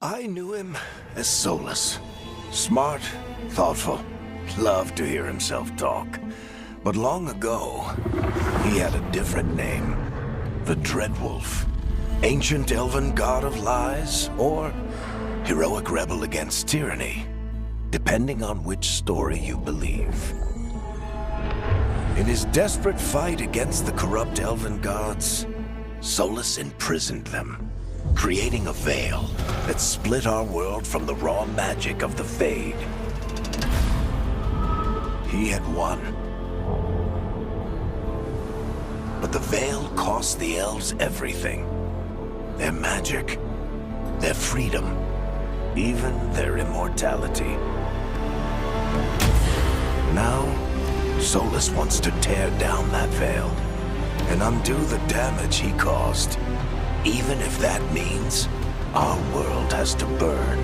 I knew him as Solus. Smart, thoughtful, loved to hear himself talk. But long ago, he had a different name. The Dreadwolf. Ancient elven god of lies, or heroic rebel against tyranny, depending on which story you believe. In his desperate fight against the corrupt elven gods, Solus imprisoned them, creating a veil that split our world from the raw magic of the Fade. He had won. But the veil cost the elves everything. Their magic, their freedom, even their immortality. Now, Solus wants to tear down that veil and undo the damage he caused, even if that means our world has to burn.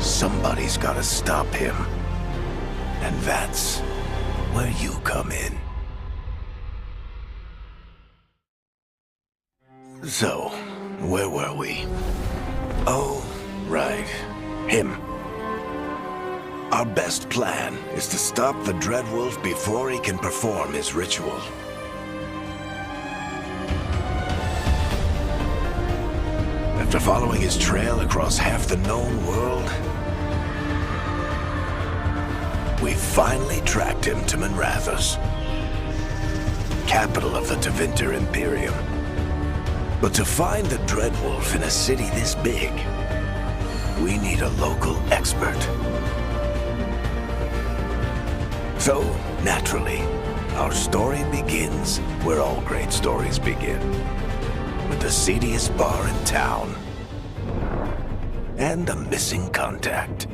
Somebody's gotta stop him, and that's where you come in. So, where were we? Oh, right. Him. Our best plan is to stop the Dreadwolf before he can perform his ritual. After following his trail across half the known world, we finally tracked him to Minrathous, capital of the Tevinter Imperium. But to find the Dreadwolf in a city this big, we need a local expert. So, naturally, our story begins where all great stories begin, with the seediest bar in town and a missing contact.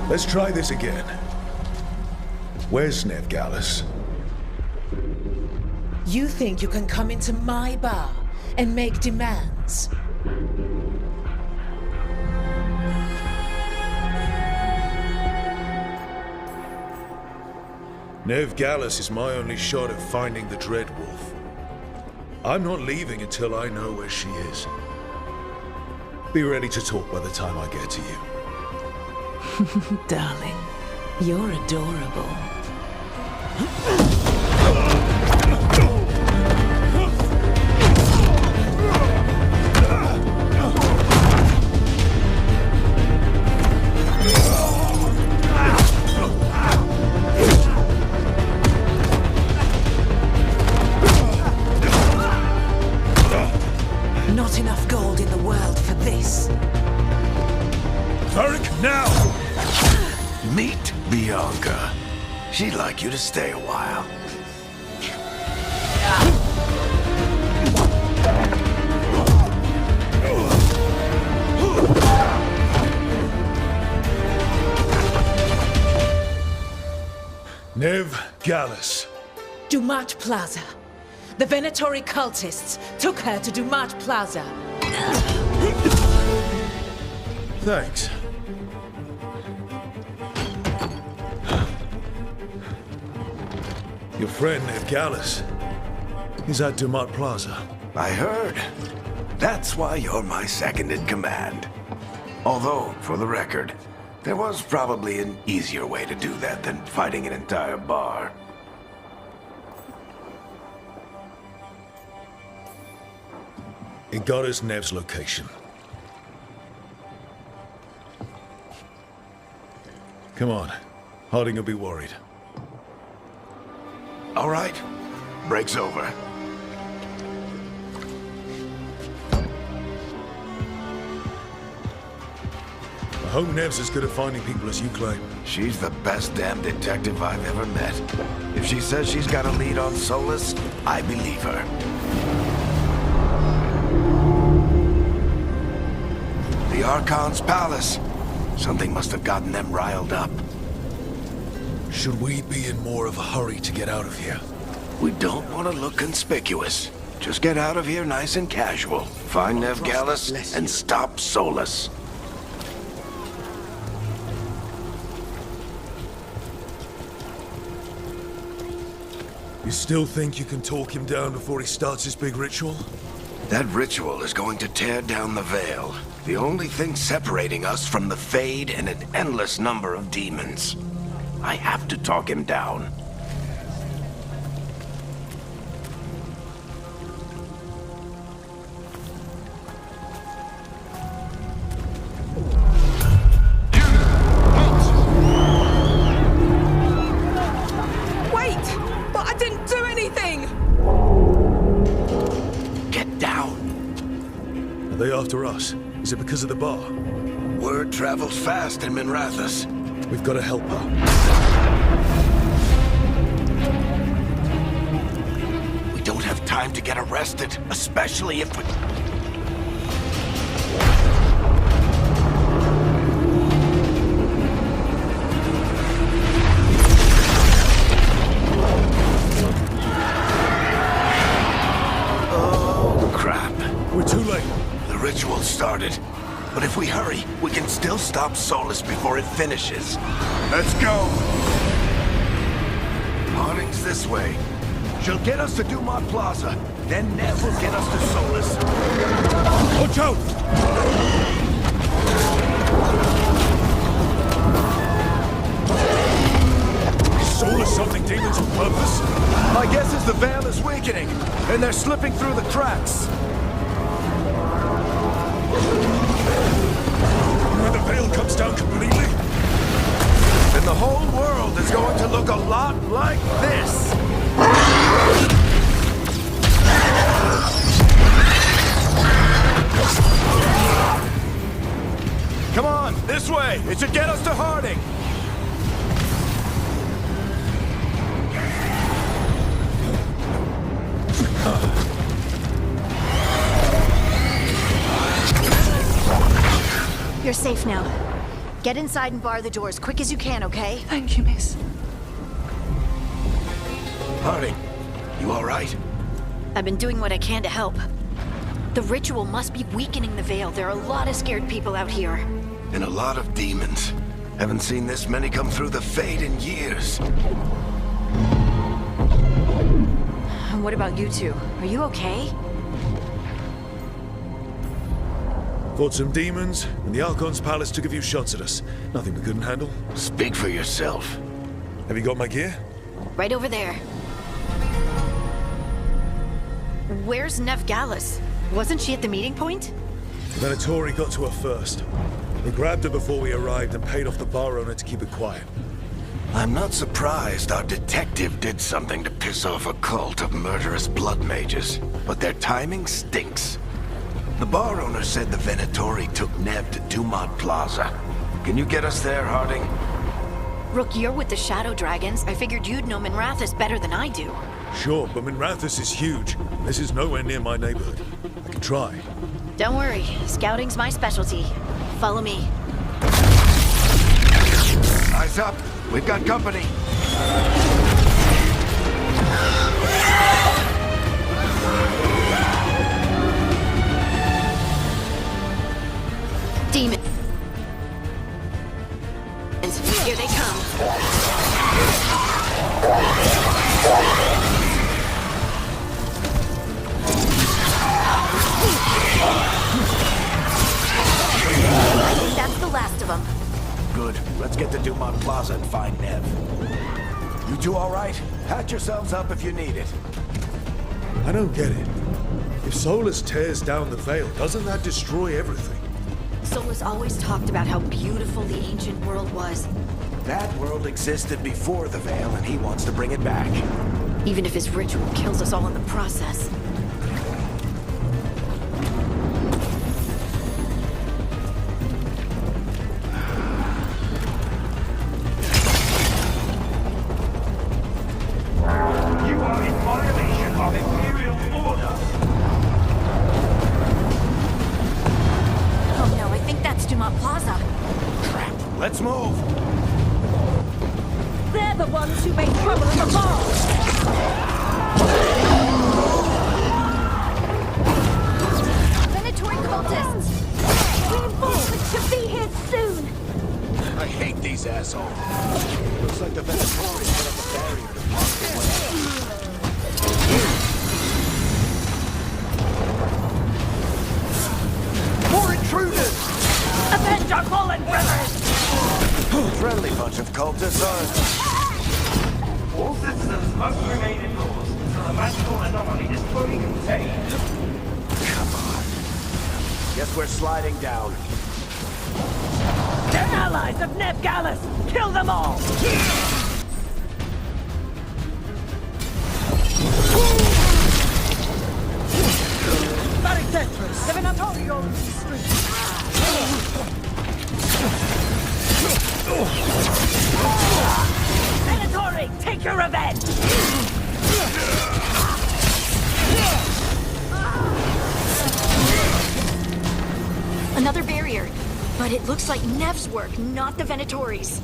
Let's try this again. Where's Nevgalis? You think you can come into my bar and make demands? Nevgalis is my only shot at finding the Dreadwolf. I'm not leaving until I know where she is. Be ready to talk by the time I get to you. Darling, you're adorable. Not enough gold in the world for this. Varric, now! Meet Bianca. She'd like you to stay a while. Nevgalis. Dumat Plaza. The Venatori cultists took her to Dumat Plaza. Thanks. Your friend Nevgalis is at Dumat Plaza. I heard. That's why you're my second in command. Although, for the record, there was probably an easier way to do that than fighting an entire bar. It got us Nev's location. Come on. Harding will be worried. All right. Break's over. I hope Nev's as good at finding people as you claim. She's the best damn detective I've ever met. If she says she's got a lead on Solus, I believe her. The Archon's palace. Something must have gotten them riled up. Should we be in more of a hurry to get out of here? We don't want to look conspicuous. Just get out of here nice and casual. Find Nev Gallus and stop Solus. You still think you can talk him down before he starts his big ritual? That ritual is going to tear down the Veil. The only thing separating us from the Fade and an endless number of demons. I have to talk him down. After us? Is it because of the bar? Word travels fast in Minrathous. We've got to help her. We don't have time to get arrested, especially if we... Oh, crap. We're too late. The ritual started, but if we hurry, we can still stop Solus before it finishes. Let's go! Harding's this way. She'll get us to Dumont Plaza, then Nev will get us to Solus. Watch out! Is Solus something demons on purpose? My guess is the Veil is weakening, and they're slipping through the cracks. When the Veil comes down completely? Then the whole world is going to look a lot like this. Come on, this way. It should get us to Harding. You're safe now. Get inside and bar the doors quick as you can, okay? Thank you, miss. Harding, you all right? I've been doing what I can to help. The ritual must be weakening the Veil. There are a lot of scared people out here. And a lot of demons. Haven't seen this many come through the Fade in years. What about you two? Are you okay? Fought some demons, and the Archon's palace took a few shots at us. Nothing we couldn't handle. Speak for yourself. Have you got my gear? Right over there. Where's Nev Gallus? Wasn't she at the meeting point? The Venatori got to her first. They grabbed her before we arrived and paid off the bar owner to keep it quiet. I'm not surprised our detective did something to piss off a cult of murderous blood mages, but their timing stinks. The bar owner said the Venatori took Nev to Dumont Plaza. Can you get us there, Harding? Rook, you're with the Shadow Dragons. I figured you'd know Minrathous better than I do. Sure, but Minrathous is huge. This is nowhere near my neighborhood. I can try. Don't worry. Scouting's my specialty. Follow me. Eyes up. We've got company. Demons. Here they come. That's the last of them. Good. Let's get to Dumont Plaza and find Nev. You two all right? Patch yourselves up if you need it. I don't get it. If Solus tears down the Veil, doesn't that destroy everything? Solus always talked about how beautiful the ancient world was. That world existed before the Veil, and he wants to bring it back. Even if his ritual kills us all in the process. You are in violation of Imperial order. Oh no, I think that's Dumont Plaza. Crap. Let's move. They're the ones who made trouble at the bar! asshole. Looks like the Venatori put up a barrier to block the way. More intruders! Avenge our fallen brothers! Friendly bunch of cultists, All citizens must remain indoors until the magical anomaly is fully contained. Come on. Guess we're sliding down. They're allies of Neb Gallus! Kill them all! Barricentros! The Venatorio Venatori, take your revenge! Another barrier. But it looks like Nev's work, not the Venatori's.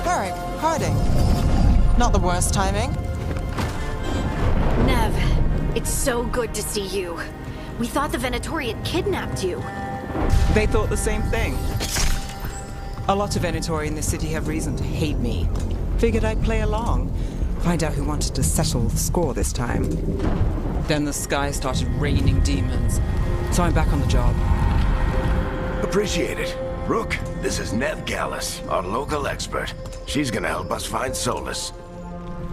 Varric, Harding. Not the worst timing. Nev, it's so good to see you. We thought the Venatori had kidnapped you. They thought the same thing. A lot of Venatori in this city have reason to hate me. Figured I'd play along. Find out who wanted to settle the score this time. Then the sky started raining demons. So I'm back on the job. Appreciate it. Rook, this is Neb Gallus, our local expert. She's gonna help us find Solus.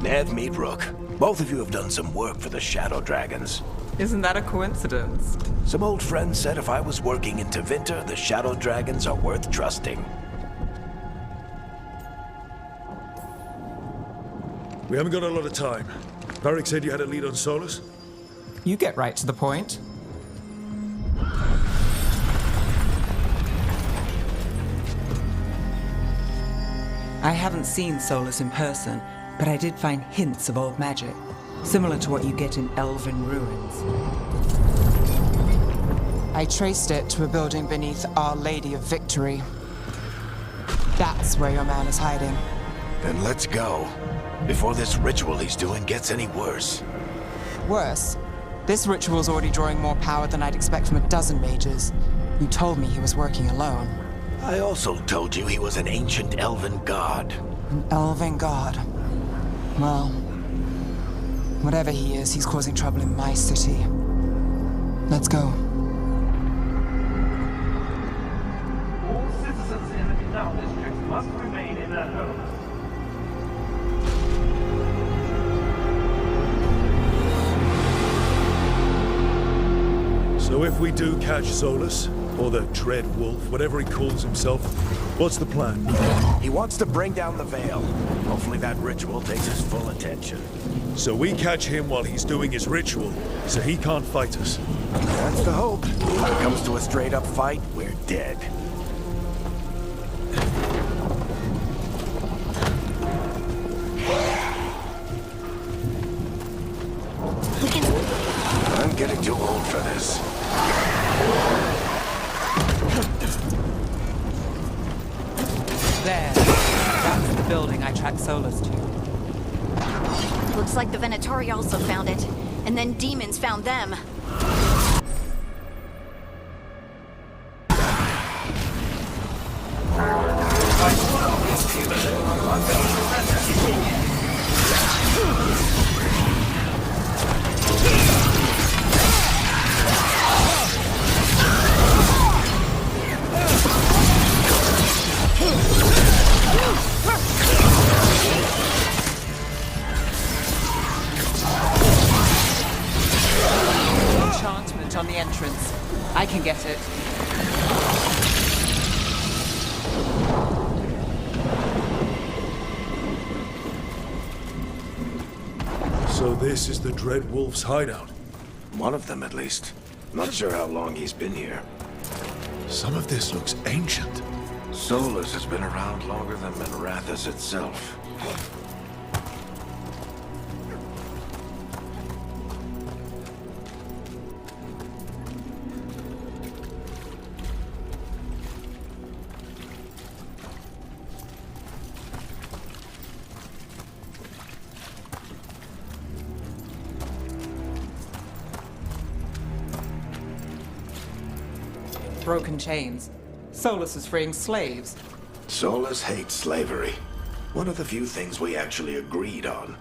Neb, meet Rook. Both of you have done some work for the Shadow Dragons. Isn't that a coincidence? Some old friends said if I was working in Tevinter, the Shadow Dragons are worth trusting. We haven't got a lot of time. Varric said you had a lead on Solus? You get right to the point. I haven't seen Solus in person, but I did find hints of old magic, similar to what you get in elven ruins. I traced it to a building beneath Our Lady of Victory. That's where your man is hiding. Then let's go. Before this ritual he's doing gets any worse. Worse, this ritual's already drawing more power than I'd expect from a dozen mages. You told me he was working alone. I also told you he was an ancient elven god. An elven god. Well, whatever he is, he's causing trouble in my city. Let's go. All citizens in the Canal District must remain in their homes. So if we do catch Solus, or the Dread Wolf, whatever he calls himself, what's the plan? He wants to bring down the veil. Hopefully that ritual takes his full attention. So we catch him while he's doing his ritual, so he can't fight us. That's the hope. When it comes to a straight-up fight, we're dead. I'm getting too old for this. There. That's the building I tracked Solus to. Looks like the Venatori also found it. And then demons found them. Enchantment on the entrance. I can get it. So this is the Dread Wolf's hideout. One of them, at least. Not sure how long he's been here. Some of this looks ancient. Solus has been around longer than Minrathous itself. broken chains. Solus is freeing slaves. Solus hates slavery. One of the few things we actually agreed on.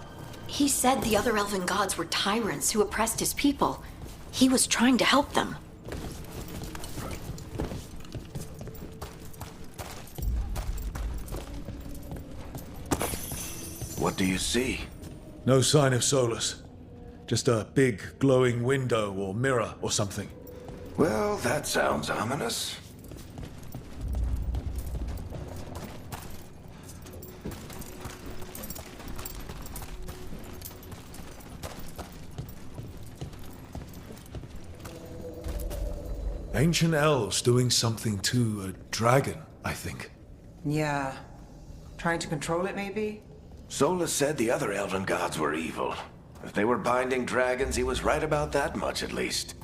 He said the other elven gods were tyrants who oppressed his people. He was trying to help them. What do you see? No sign of Solus. Just a big glowing window or mirror or something. Well, that sounds ominous. Ancient elves doing something to a dragon, I think. Yeah. Trying to control it, maybe? Solus said the other elven gods were evil. If they were binding dragons, he was right about that much at least.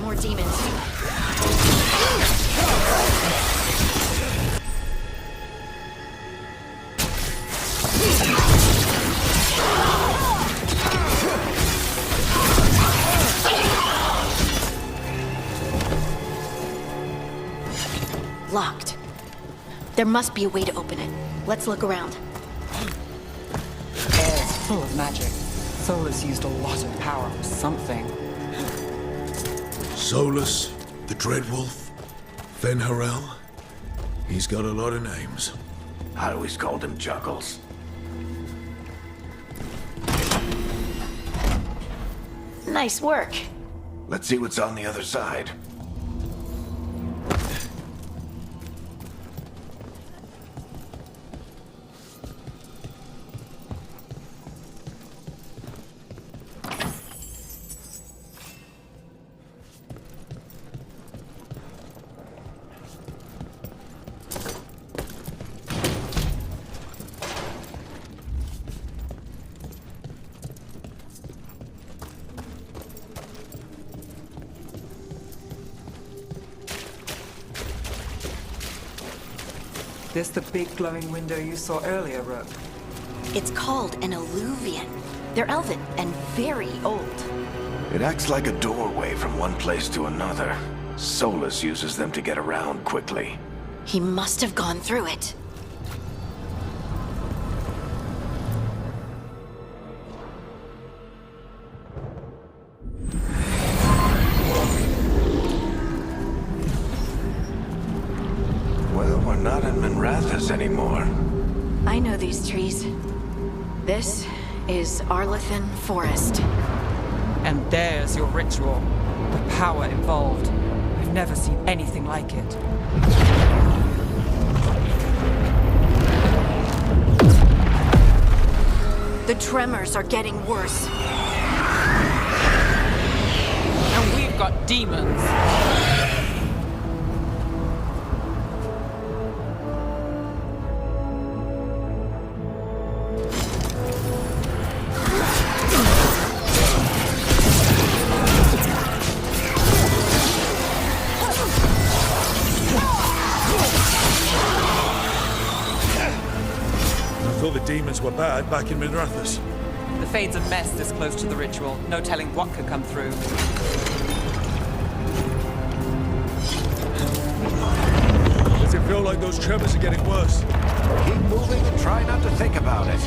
More demons. Locked. There must be a way to open it. Let's look around. Air's full of magic. Solus used a lot of power for something. Solus, the Dreadwolf, Fen'Harel. He's got a lot of names. I always called him Juggles. Nice work. Let's see what's on the other side. This the big glowing window you saw earlier, Rook? It's called an alluvian. They're elven and very old. It acts like a doorway from one place to another. Solus uses them to get around quickly. He must have gone through it. Well, we're not in Minrathous anymore. I know these trees. This is Arlethan Forest. And there's your ritual. The power involved. I've never seen anything like it. The tremors are getting worse. And we've got demons. I thought the demons were bad back in Minrathous. The Fade's a mess this close to the ritual. No telling what could come through. Does it feel like those tremors are getting worse? Keep moving and try not to think about it.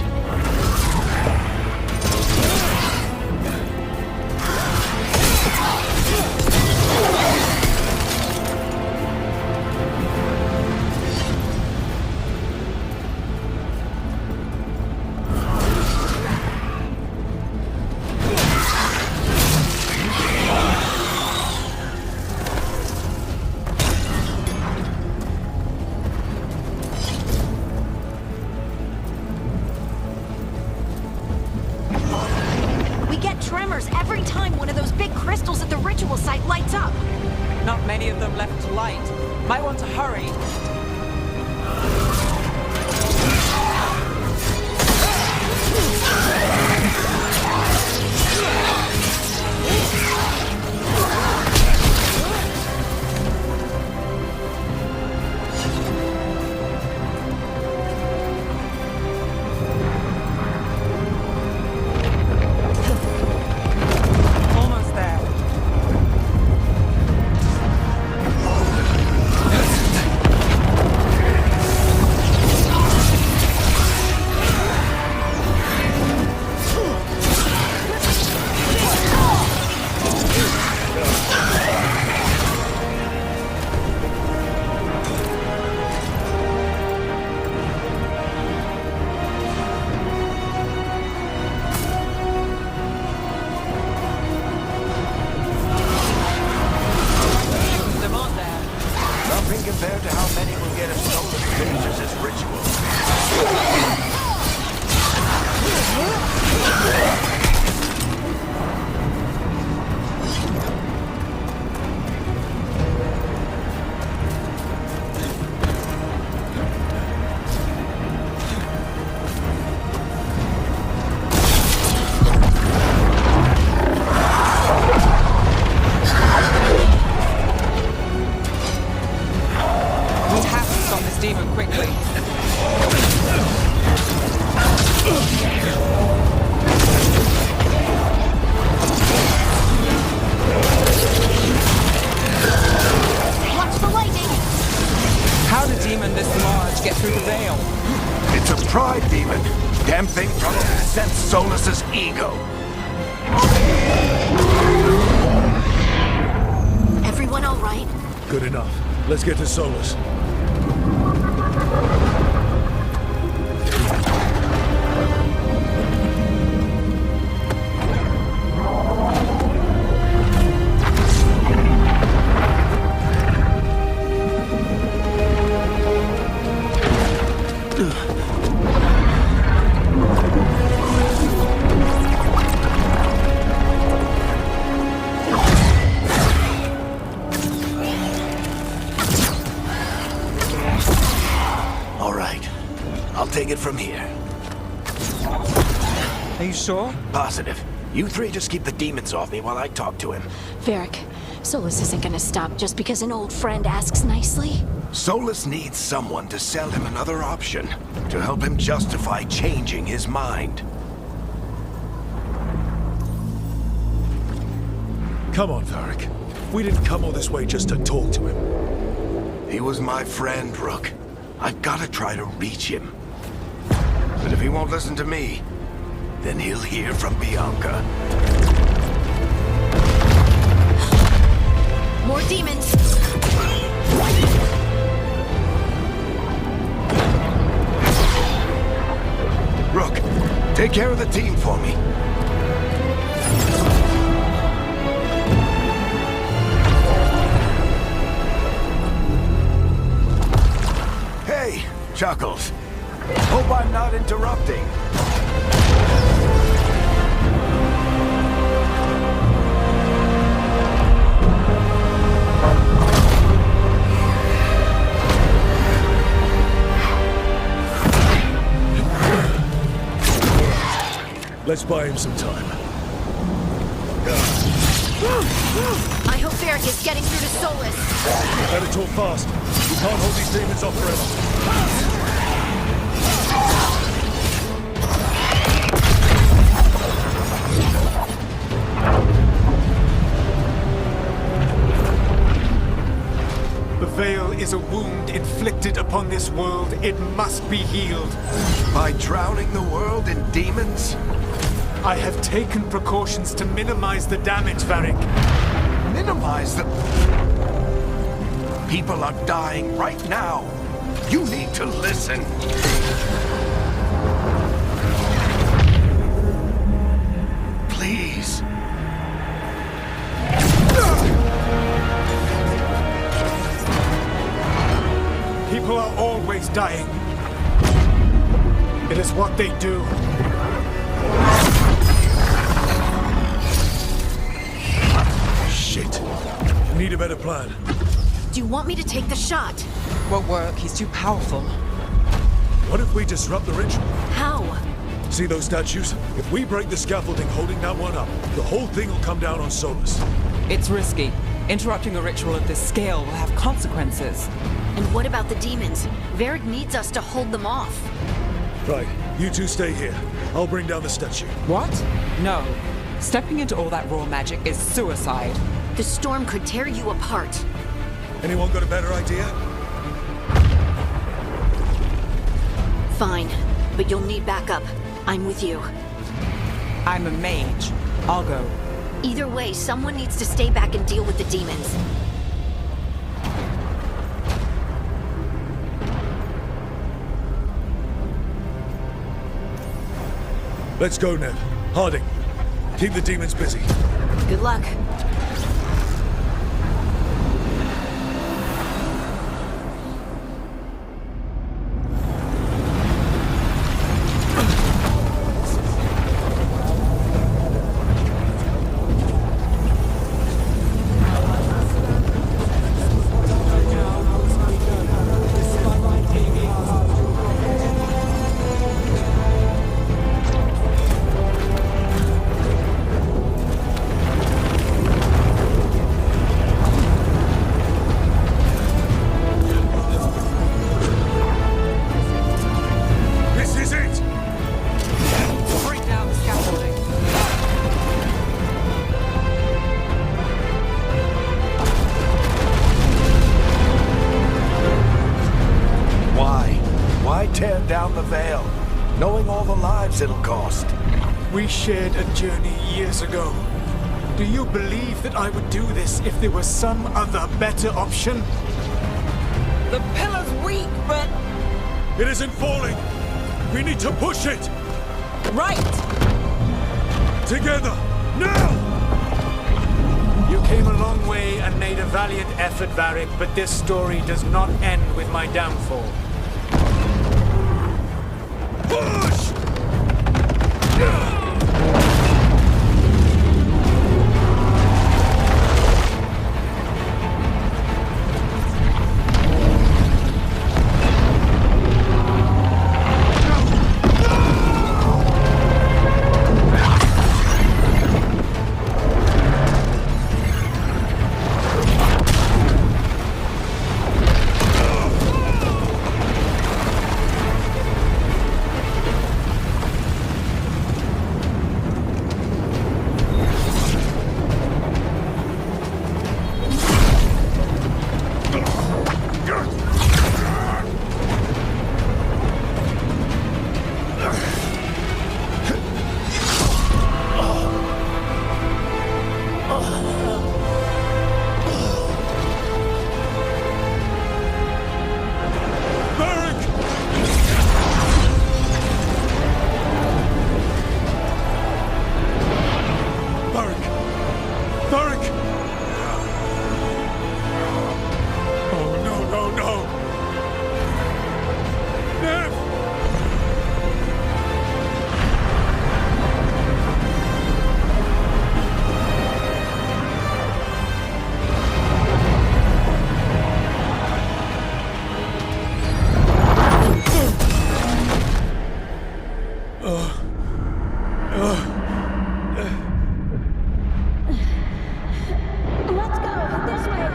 We get tremors every time one of those big crystals at the ritual site lights up. Not many of them left to light. Might want to hurry. Pride demon. Damn thing probably sensed Solus's ego. Everyone all right? Good enough. Let's get to Solus. All right. I'll take it from here. Are you sure? Positive. You three just keep the demons off me while I talk to him. Varric, Solus isn't gonna stop just because an old friend asks nicely. Solus needs someone to sell him another option, to help him justify changing his mind. Come on, Varric. We didn't come all this way just to talk to him. He was my friend, Rook. I've got to try to reach him. But if he won't listen to me, then he'll hear from Bianca. More demons! Rook, take care of the team for me. Hey, Chuckles. Hope I'm not interrupting. Let's buy him some time. I hope Varric is getting through to Solus. Better talk fast. We can't hold these demons off forever. The Veil is a wound inflicted upon this world. It must be healed. By drowning the world in demons? I have taken precautions to minimize the damage, Varric. Minimize the... People are dying right now. You need to listen. Please. People are always dying. It is what they do. Shit. Need a better plan. Do you want me to take the shot? Won't work. He's too powerful. What if we disrupt the ritual? How? See those statues? If we break the scaffolding holding that one up, the whole thing will come down on Solus. It's risky. Interrupting a ritual of this scale will have consequences. And what about the demons? Varric needs us to hold them off. Right, you two stay here. I'll bring down the statue. What? No. Stepping into all that raw magic is suicide. The storm could tear you apart. Anyone got a better idea? Fine, but you'll need backup. I'm with you. I'm a mage. I'll go. Either way, someone needs to stay back and deal with the demons. Let's go, Ned. Harding, keep the demons busy. Good luck. Veil, knowing all the lives it'll cost. We shared a journey years ago. Do you believe that I would do this if there was some other better option? The pillar's weak, but... It isn't falling! We need to push it! Right! Together! Now! You came a long way and made a valiant effort, Varric, but this story does not end with my downfall. Push! Let's go! This way!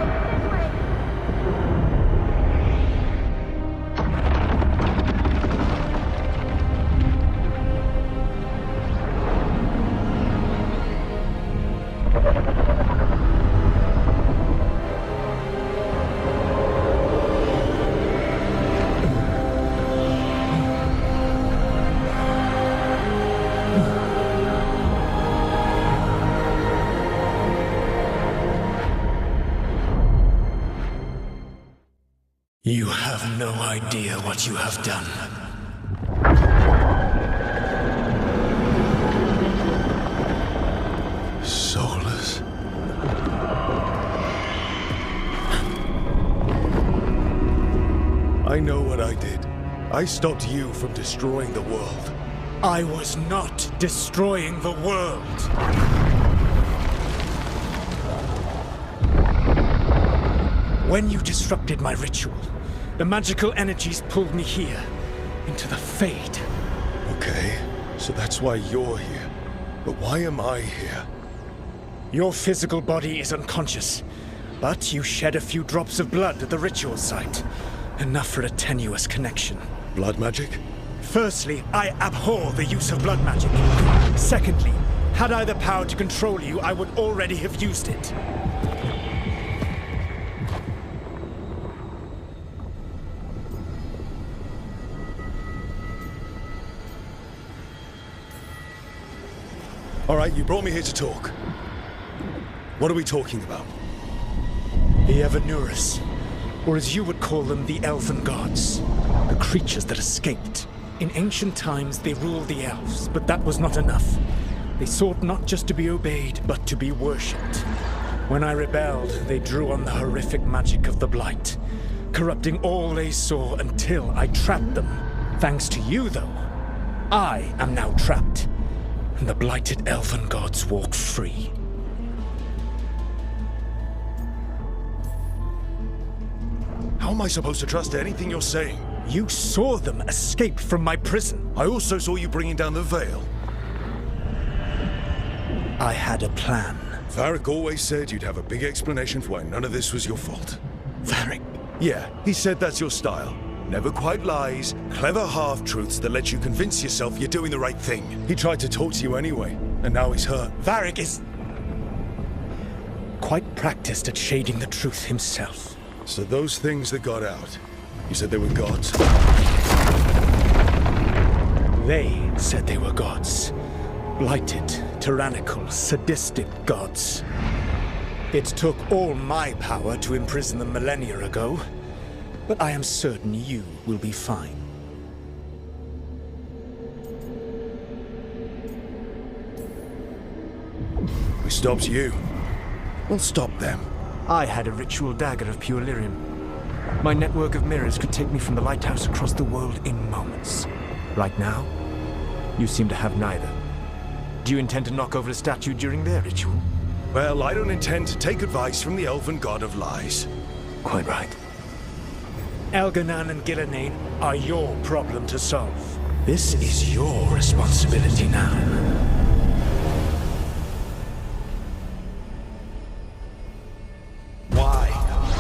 You have no idea what you have done. Soulless. I know what I did. I stopped you from destroying the world. I was not destroying the world. When you disrupted my ritual, the magical energies pulled me here, into the Fade. Okay, so that's why you're here. But why am I here? Your physical body is unconscious, but you shed a few drops of blood at the ritual site. Enough for a tenuous connection. Blood magic? Firstly, I abhor the use of blood magic. Secondly, had I the power to control you, I would already have used it. All right, you brought me here to talk. What are we talking about? The Evanurus, or as you would call them, the Elven Gods. The creatures that escaped. In ancient times, they ruled the elves, but that was not enough. They sought not just to be obeyed, but to be worshipped. When I rebelled, they drew on the horrific magic of the Blight, corrupting all they saw until I trapped them. Thanks to you, though, I am now trapped, and the blighted Elven Gods walk free. How am I supposed to trust anything you're saying? You saw them escape from my prison. I also saw you bringing down the veil. I had a plan. Varric always said you'd have a big explanation for why none of this was your fault. Varric. Yeah, he said that's your style. Never quite lies, clever half-truths that let you convince yourself you're doing the right thing. He tried to talk to you anyway, and now he's hurt. Varric is quite practiced at shading the truth himself. So those things that got out, you said they were gods? They said they were gods. Blighted, tyrannical, sadistic gods. It took all my power to imprison them millennia ago, but I am certain you will be fine. We stopped you. We'll stop them. I had a ritual dagger of pure lyrium. My network of mirrors could take me from the lighthouse across the world in moments. Right now, you seem to have neither. Do you intend to knock over a statue during their ritual? Well, I don't intend to take advice from the elven god of lies. Quite right. Elganan and Gillenane are your problem to solve. This is your responsibility now.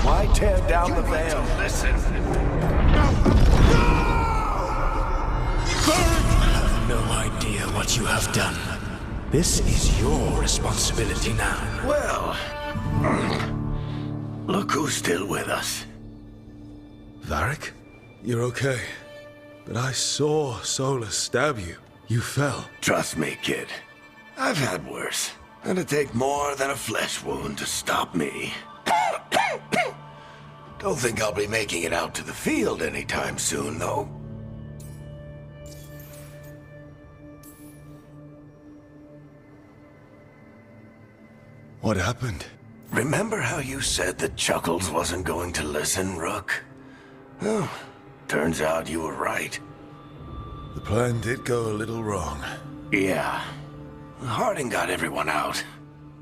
Why tear down the veil? Listen. You have no idea what you have done. This is your responsibility now. Well, look who's still with us. Varric? You're okay. But I saw Solus stab you. You fell. Trust me, kid. I've had worse. It'd take more than a flesh wound to stop me. Don't think I'll be making it out to the field anytime soon, though. What happened? Remember how you said that Chuckles wasn't going to listen, Rook? Well, turns out you were right. The plan did go a little wrong. Yeah. Harding got everyone out.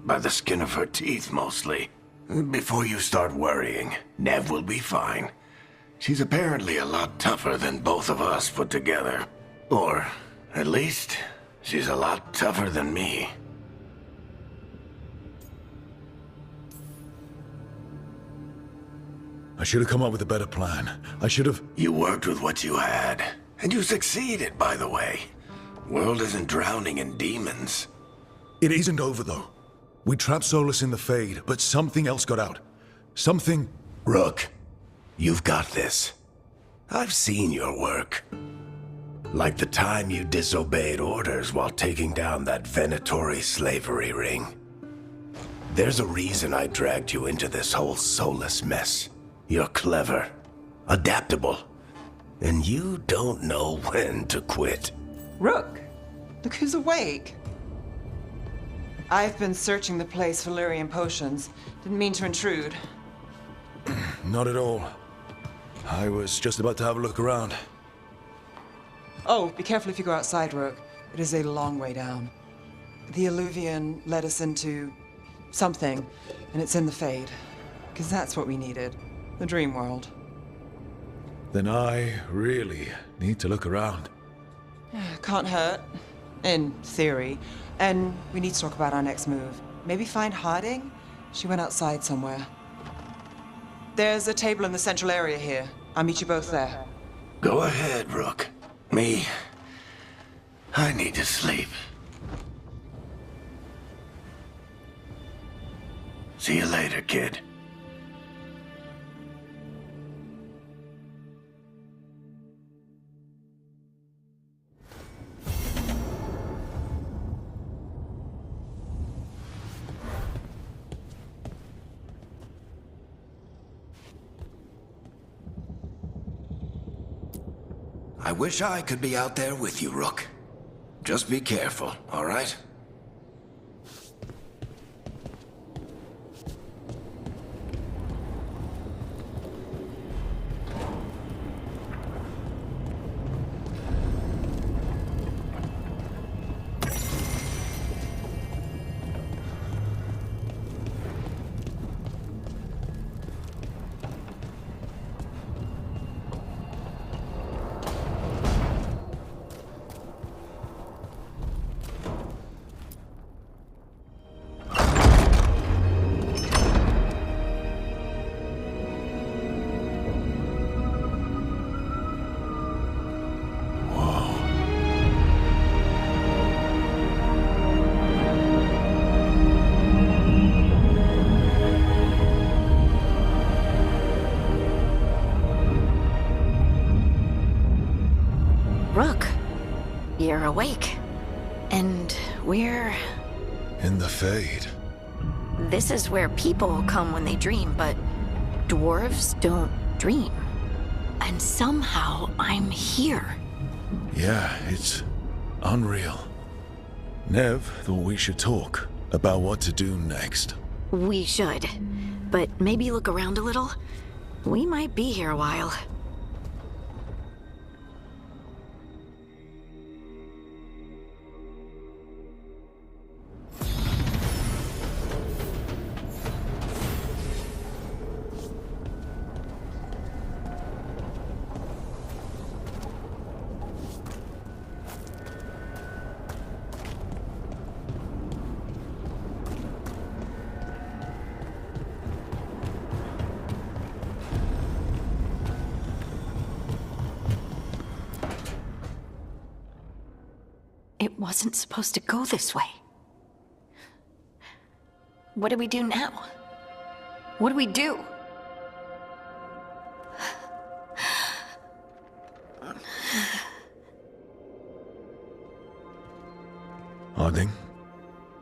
By the skin of her teeth, mostly. Before you start worrying, Nev will be fine. She's apparently a lot tougher than both of us put together. Or, at least, she's a lot tougher than me. I should have come up with a better plan. I should have... You worked with what you had. And you succeeded, by the way. World isn't drowning in demons. It isn't over, though. We trapped Solus in the Fade, but something else got out. Something... Rook, you've got this. I've seen your work. Like the time you disobeyed orders while taking down that Venatori slavery ring. There's a reason I dragged you into this whole Solus mess. You're clever, adaptable, and you don't know when to quit. Rook, look who's awake. I've been searching the place for lyrium potions. Didn't mean to intrude. Not at all. I was just about to have a look around. Oh, be careful if you go outside, Rook. It is a long way down. The Illuvian led us into something, and it's in the Fade. Because that's what we needed. The dream world. Then I really need to look around. Can't hurt. In theory. And we need to talk about our next move. Maybe find Harding? She went outside somewhere. There's a table in the central area here. I'll meet you both there. Go ahead, Rook. Me, I need to sleep. See you later, kid. I wish I could be out there with you, Rook. Just be careful, all right? You're awake. And we're... In the Fade. This is where people come when they dream, but dwarves don't dream. And somehow I'm here. Yeah, it's unreal. Nev thought we should talk about what to do next. We should. But maybe look around a little. We might be here a while. It wasn't supposed to go this way. What do we do now? What do we do? Harding?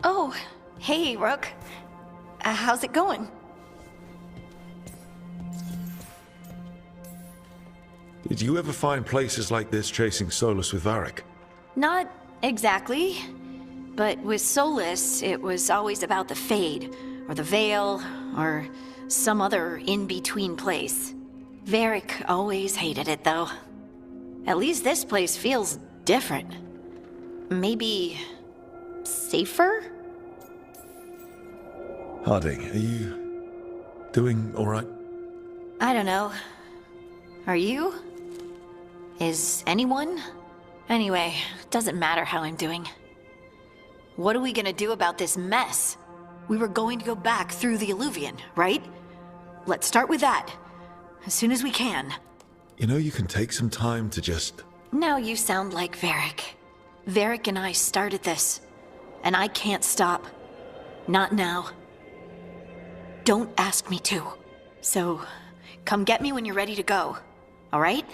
Oh, hey, Rook. How's it going? Did you ever find places like this chasing Solus with Varric? Not exactly. But with Solus, it was always about the Fade, or the Veil, or some other in-between place. Varric always hated it, though. At least this place feels different. Maybe... safer? Harding, are you doing all right? I don't know. Are you? Is anyone? Anyway, doesn't matter how I'm doing. What are we gonna do about this mess? We were going to go back through the Alluvion, right? Let's start with that. As soon as we can. You know, you can take some time to just... Now you sound like Varric. Varric and I started this. And I can't stop. Not now. Don't ask me to. So, come get me when you're ready to go. All right?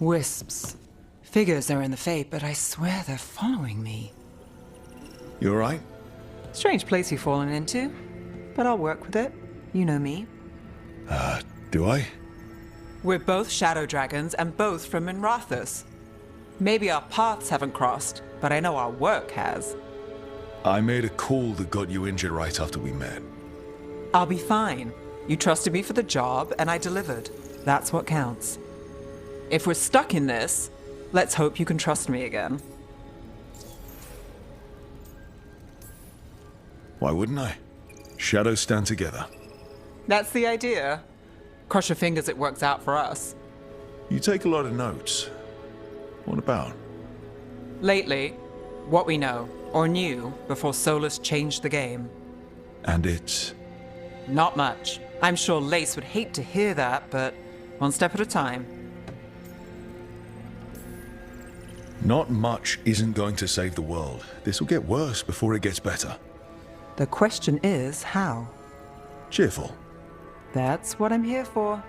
Wisps. Figures are in the Fate, but I swear they're following me. You all right? Strange place you've fallen into, but I'll work with it. You know me. Do I? We're both shadow dragons and both from Minrathous. Maybe our paths haven't crossed, but I know our work has. I made a call that got you injured right after we met. I'll be fine. You trusted me for the job, and I delivered. That's what counts. If we're stuck in this, let's hope you can trust me again. Why wouldn't I? Shadows stand together. That's the idea. Cross your fingers it works out for us. You take a lot of notes. What about? Lately, what we know, or knew, before Solus changed the game. And it's... Not much. I'm sure Lace would hate to hear that, but one step at a time. Not much isn't going to save the world. This will get worse before it gets better. The question is, how? Cheerful. That's what I'm here for.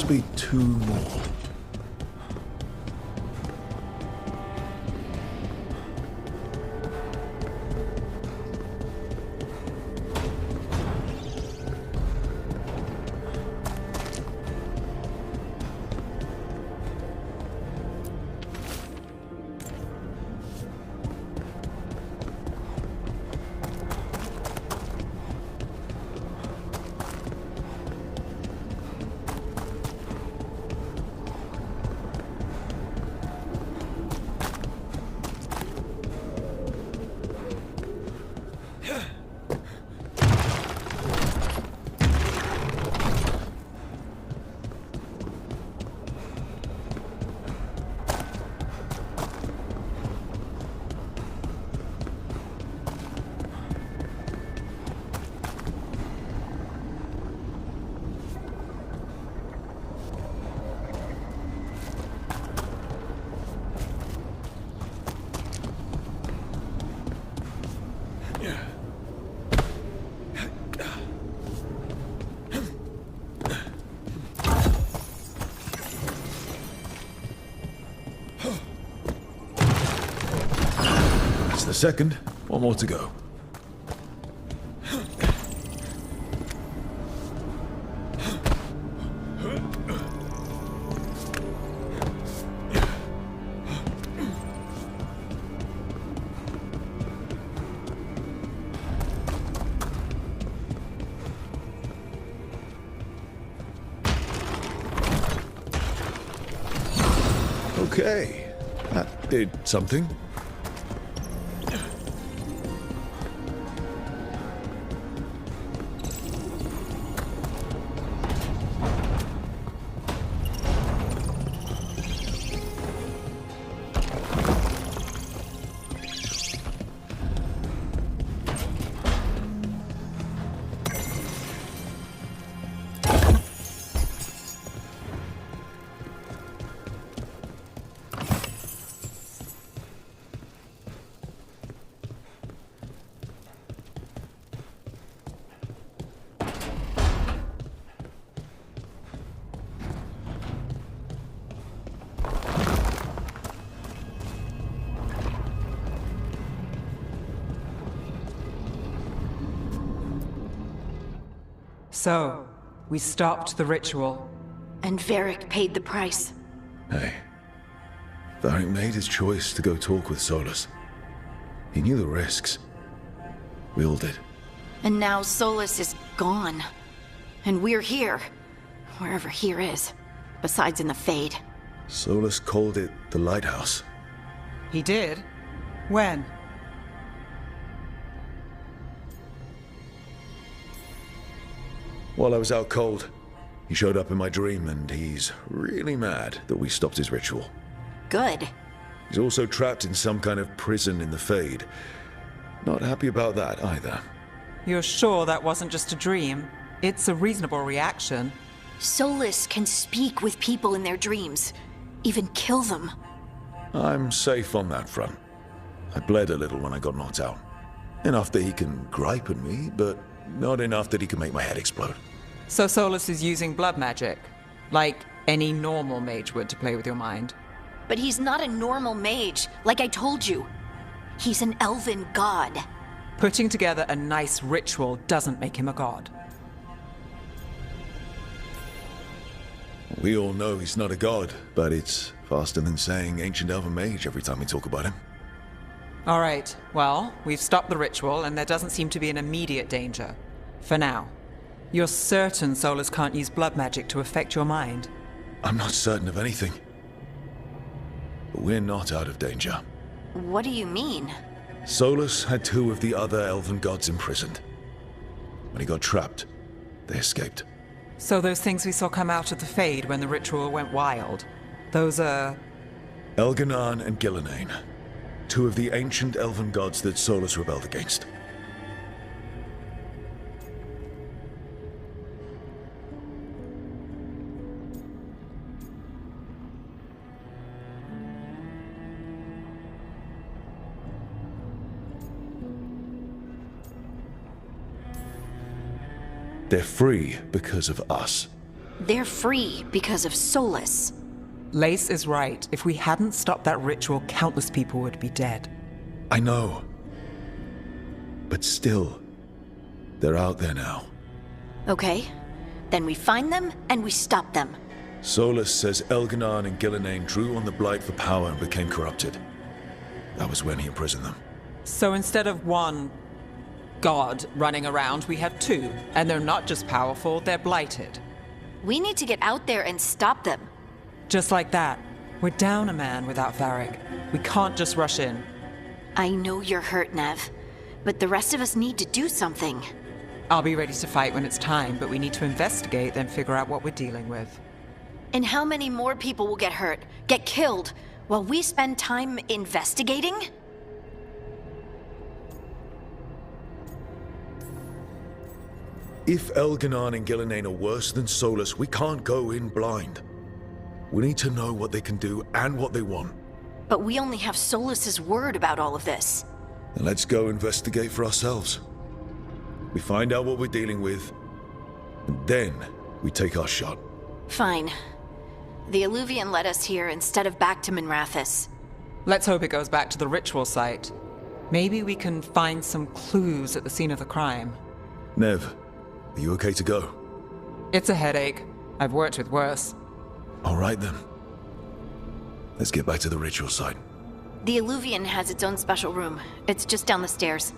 be 2 more. The second, 1 more to go. Okay, that did something. So, we stopped the ritual. And Varric paid the price. Hey, Varric made his choice to go talk with Solus. He knew the risks. We all did. And now Solus is gone. And we're here. Wherever here is. Besides in the Fade. Solus called it the Lighthouse. He did? When? While I was out cold, he showed up in my dream, and he's really mad that we stopped his ritual. Good. He's also trapped in some kind of prison in the Fade. Not happy about that either. You're sure that wasn't just a dream? It's a reasonable reaction. Solus can speak with people in their dreams. Even kill them. I'm safe on that front. I bled a little when I got knocked out. Enough that he can gripe at me, but not enough that he can make my head explode. So Solus is using blood magic, like any normal mage would to play with your mind. But he's not a normal mage, like I told you. He's an elven god. Putting together a nice ritual doesn't make him a god. We all know he's not a god, but it's faster than saying ancient elven mage every time we talk about him. All right, well, we've stopped the ritual and there doesn't seem to be an immediate danger. For now. You're certain Solus can't use blood magic to affect your mind? I'm not certain of anything. But we're not out of danger. What do you mean? Solus had 2 of the other elven gods imprisoned. When he got trapped, they escaped. So those things we saw come out of the Fade when the ritual went wild, those are... Elganan and Gillenane. 2 of the ancient elven gods that Solus rebelled against. They're free because of us. They're free because of Solus. Lace is right. If we hadn't stopped that ritual, countless people would be dead. I know. But still, they're out there now. Okay, then we find them and we stop them. Solus says Elganon and Gillenane drew on the Blight for power and became corrupted. That was when he imprisoned them. So instead of one god running around, we have two. And they're not just powerful, they're blighted. We need to get out there and stop them. Just like that. We're down a man without Varric. We can't just rush in. I know you're hurt, Nev, but the rest of us need to do something. I'll be ready to fight when it's time, but we need to investigate, then figure out what we're dealing with. And how many more people will get hurt, get killed, while we spend time investigating? If Elganon and Gillenane are worse than Solus, we can't go in blind. We need to know what they can do and what they want. But we only have Solus's word about all of this. Then let's go investigate for ourselves. We find out what we're dealing with, and then we take our shot. Fine. The Illuvian led us here instead of back to Minrathous. Let's hope it goes back to the ritual site. Maybe we can find some clues at the scene of the crime. Nev, are you okay to go? It's a headache. I've worked with worse. All right then. Let's get back to the ritual site. The Illuvian has its own special room. It's just down the stairs.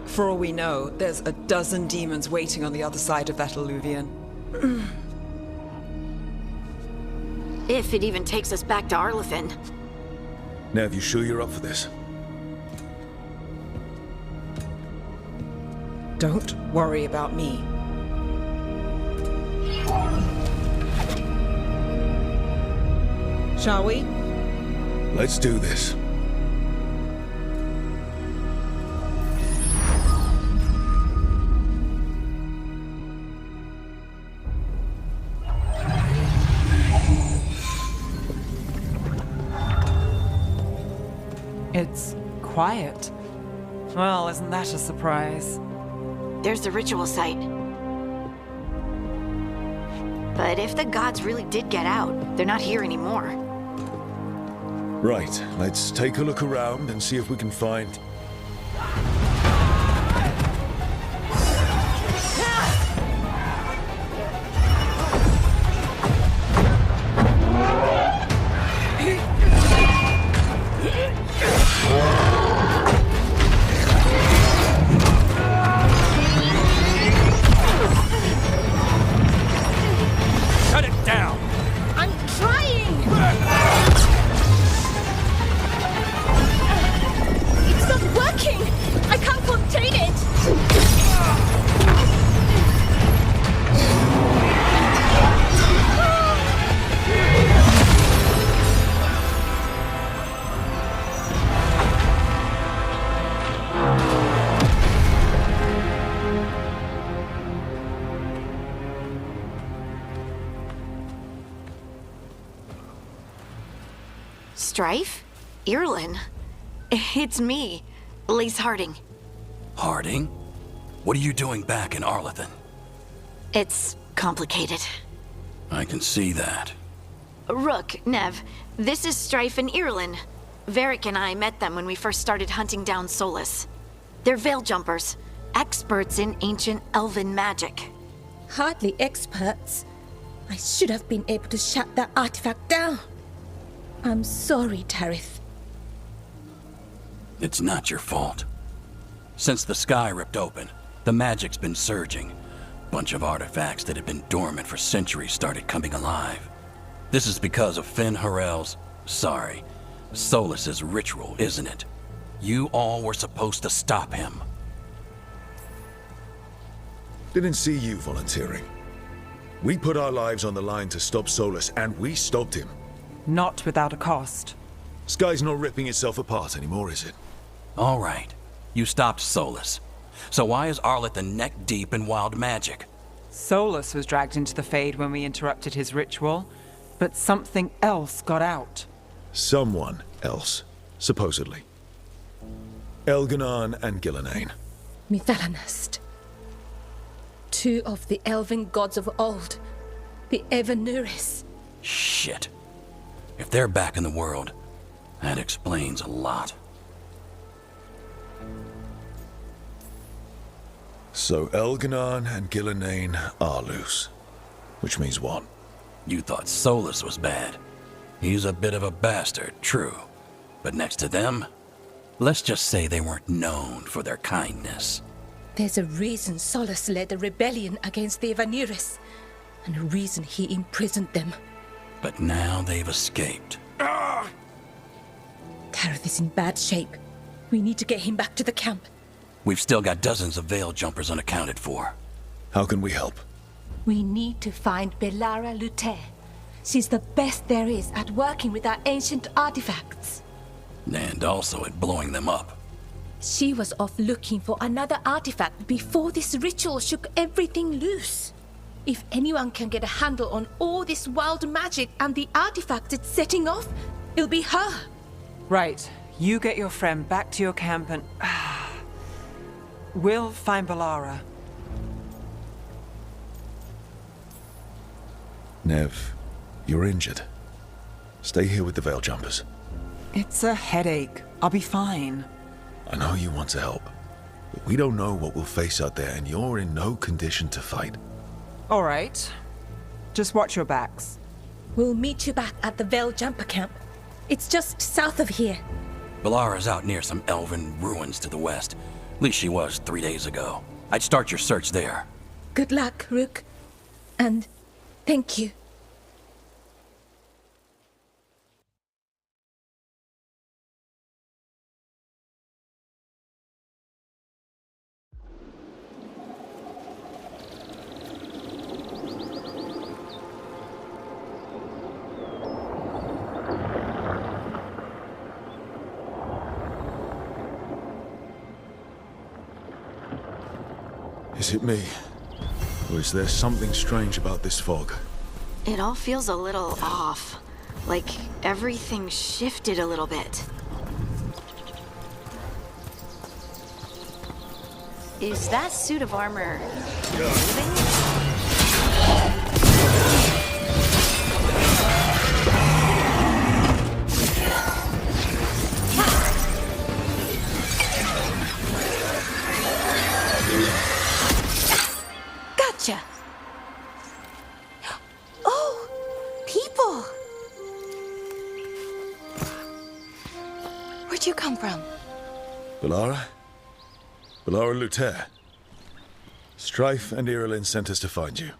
For all we know, there's a dozen demons waiting on the other side of that Illuvian. If it even takes us back to Arlethan. Nev, you sure you're up for this? Don't worry about me. Shall we? Let's do this. It's quiet. Well, isn't that a surprise? There's the ritual site. But if the gods really did get out, they're not here anymore. Right, let's take a look around and see if we can find... Shut it down! I'm trying! It's not working! I can't contain it! Strife? Irlin? It's me, Lace Harding. Harding? What are you doing back in Arlethan? It's complicated. I can see that. Rook, Nev, this is Strife and Irlin. Varric and I met them when we first started hunting down Solus. They're veil jumpers, experts in ancient elven magic. Hardly experts. I should have been able to shut that artifact down. I'm sorry, Tarith. It's not your fault. Since the sky ripped open, the magic's been surging. Bunch of artifacts that had been dormant for centuries started coming alive. This is because of Finn Harel's... Solus's ritual, isn't it? You all were supposed to stop him. Didn't see you volunteering. We put our lives on the line to stop Solus, and we stopped him. Not without a cost. Sky's not ripping itself apart anymore, is it? All right. You stopped Solus. So why is Arlethan neck deep in wild magic? Solus was dragged into the Fade when we interrupted his ritual. But something else got out. Someone else, supposedly. Elganon and Gillenane. Mithalanast. Two of the elven gods of old. The Evanuris. Shit. If they're back in the world, that explains a lot. So Elganon and Gillenane are loose. Which means what? You thought Solus was bad. He's a bit of a bastard, true. But next to them, let's just say they weren't known for their kindness. There's a reason Solus led a rebellion against the Evanuris, and a reason he imprisoned them. But now they've escaped. Tareth is in bad shape. We need to get him back to the camp. We've still got dozens of Veil Jumpers unaccounted for. How can we help? We need to find Belara Lute. She's the best there is at working with our ancient artifacts. And also at blowing them up. She was off looking for another artifact before this ritual shook everything loose. If anyone can get a handle on all this wild magic and the artifact it's setting off, it'll be her. Right. You get your friend back to your camp and... we'll find Belara. Nev, you're injured. Stay here with the Veil Jumpers. It's a headache. I'll be fine. I know you want to help, but we don't know what we'll face out there, and you're in no condition to fight. All right. Just watch your backs. We'll meet you back at the Veil Jumper camp. It's just south of here. Belara's out near some elven ruins to the west. At least she was 3 days ago. I'd start your search there. Good luck, Rook. And thank you. Is it me? Or is there something strange about this fog? It all feels a little off. Like everything shifted a little bit. Is that suit of armor moving? Gotcha! Oh, people! Where'd you come from? Belara? Belara Luther. Strife and Irilyn sent us to find you.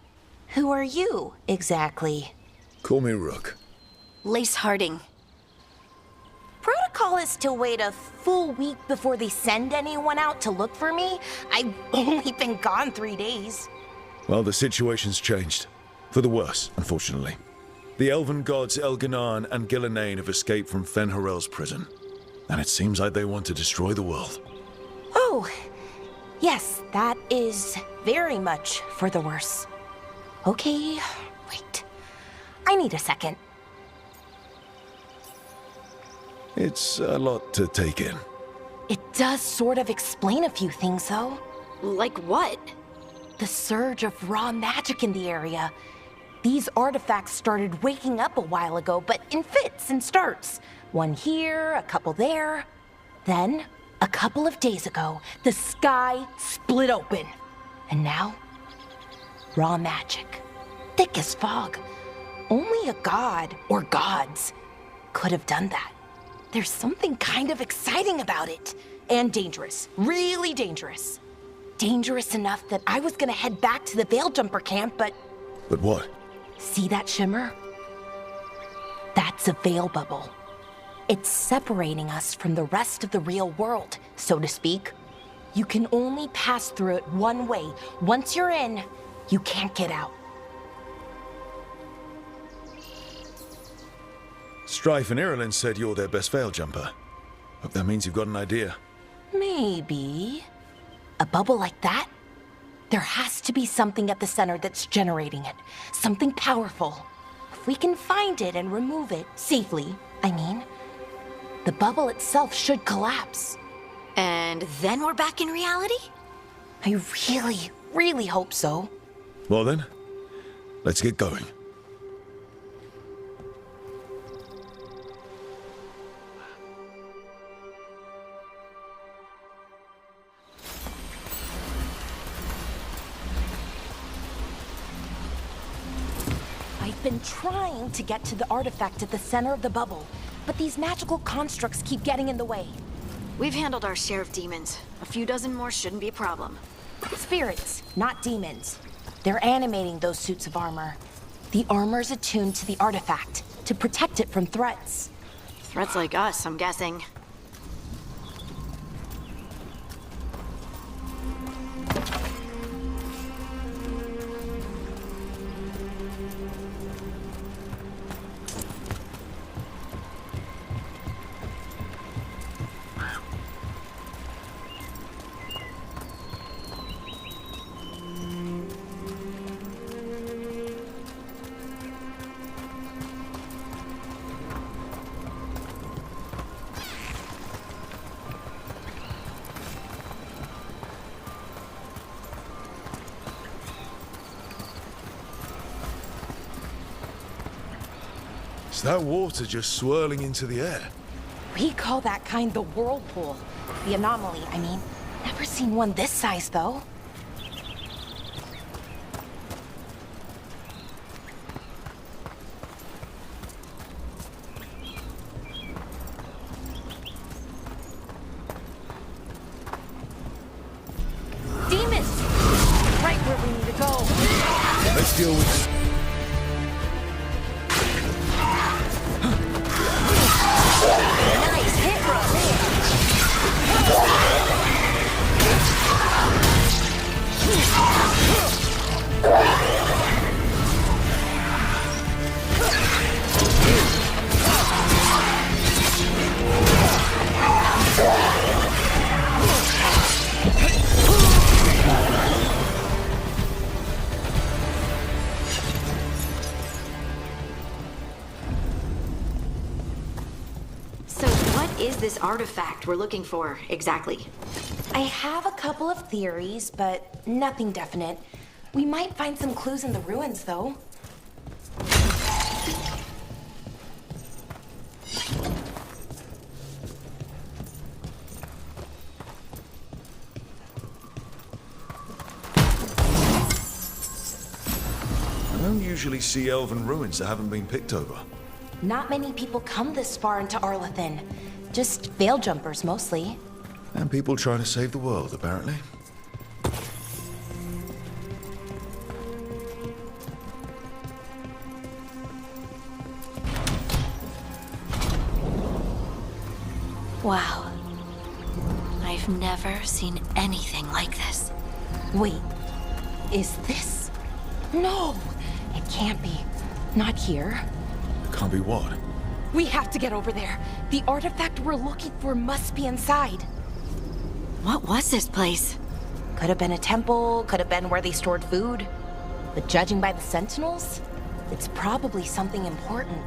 Who are you, exactly? Call me Rook. Lace Harding. Protocol is to wait a full week before they send anyone out to look for me. I've only been gone 3 days. Well, the situation's changed. For the worse, unfortunately. The elven gods Elganon and Gillenane have escaped from Fen'Harel's prison. And it seems like they want to destroy the world. Oh, yes, that is very much for the worse. Okay, wait. I need a second. It's a lot to take in. It does sort of explain a few things, though. Like what? The surge of raw magic in the area. These artifacts started waking up a while ago, but in fits and starts. One here, a couple there. Then, a couple of days ago, the sky split open. And now, raw magic. Thick as fog. Only a god, or gods, could have done that. There's something kind of exciting about it. And dangerous. Really dangerous. Dangerous enough that I was gonna head back to the Veil Jumper camp, but... But what? See that shimmer? That's a veil bubble. It's separating us from the rest of the real world, so to speak. You can only pass through it one way. Once you're in, you can't get out. Strife and Irilyn said you're their best Veil Jumper. Hope that means you've got an idea. Maybe. A bubble like that? There has to be something at the center that's generating it. Something powerful. we can find it and remove it safely, I mean, the bubble itself should collapse. And then we're back in reality? I really, really hope so. Well then, let's get going. I've been trying to get to the artifact at the center of the bubble, but these magical constructs keep getting in the way. We've handled our share of demons. A few dozen more shouldn't be a problem. Spirits, not demons. They're animating those suits of armor. The armor's attuned to the artifact to protect it from threats. Threats like us, I'm guessing. Is that water just swirling into the air? We call that kind the whirlpool. The anomaly, I mean. Never seen one this size, though. Demons! Right where we need to go. Let's deal with it. Nice hit, Is this artifact we're looking for, exactly? I have a couple of theories, but nothing definite. We might find some clues in the ruins, though. I don't usually see elven ruins that haven't been picked over. Not many people come this far into Arlathan. Just veil jumpers, mostly. And people trying to save the world, apparently. Wow. I've never seen anything like this. Wait, is this? No, it can't be. Not here. Can't be what? We have to get over there. The artifact we're looking for must be inside. What was this place? Could have been a temple, could have been where they stored food. But judging by the sentinels, it's probably something important.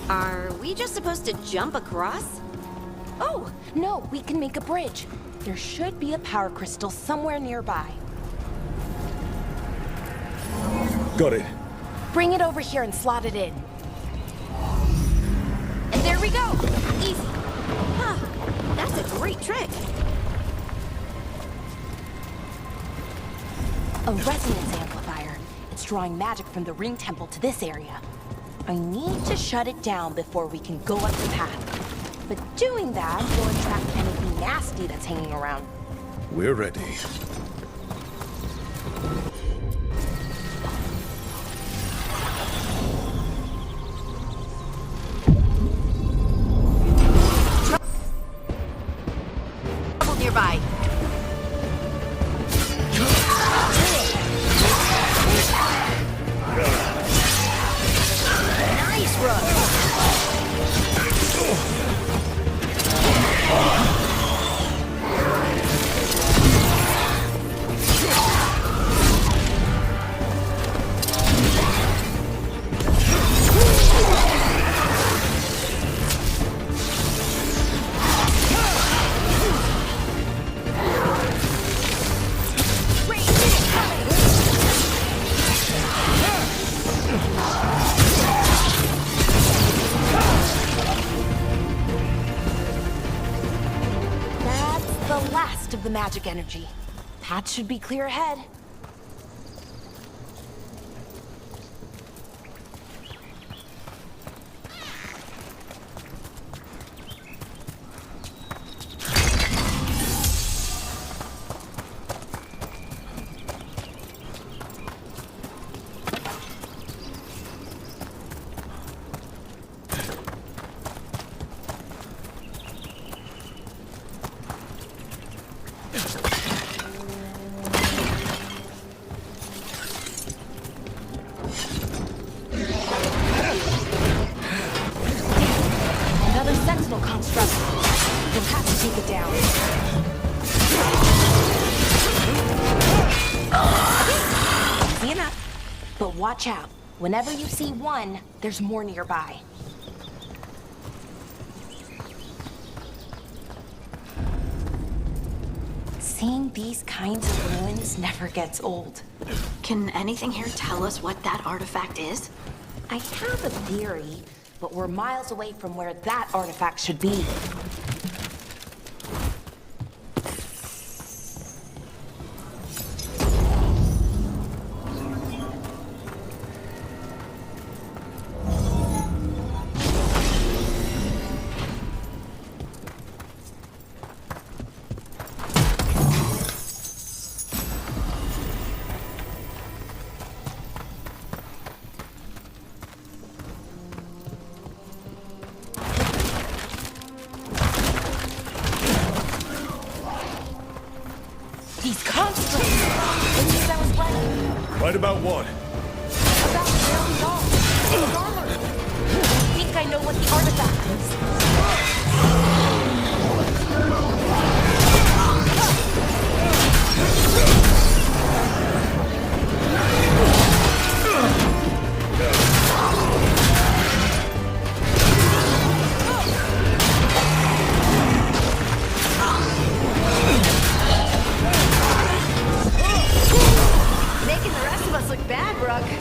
Are we just supposed to jump across? Oh, no, we can make a bridge. There should be a power crystal somewhere nearby. Got it. Bring it over here and slot it in. And there we go! Easy. Huh, that's a great trick. A resonance amplifier. It's drawing magic from the ring temple to this area. I need to shut it down before we can go up the path. But doing that will attract anything nasty that's hanging around. We're ready. magic energy. Path should be clear ahead. Another sentinel construct. You'll have to take it down. Easy enough. But watch out. Whenever you see one, there's more nearby. Seeing these kinds of ruins never gets old. Can anything here tell us what that artifact is? I have a theory, but we're miles away from where that artifact should be. These constructs! It means I was right. Right about what? About where we are. It's armor. I think I know what the artifact is. Making the rest of us look bad, Brooke.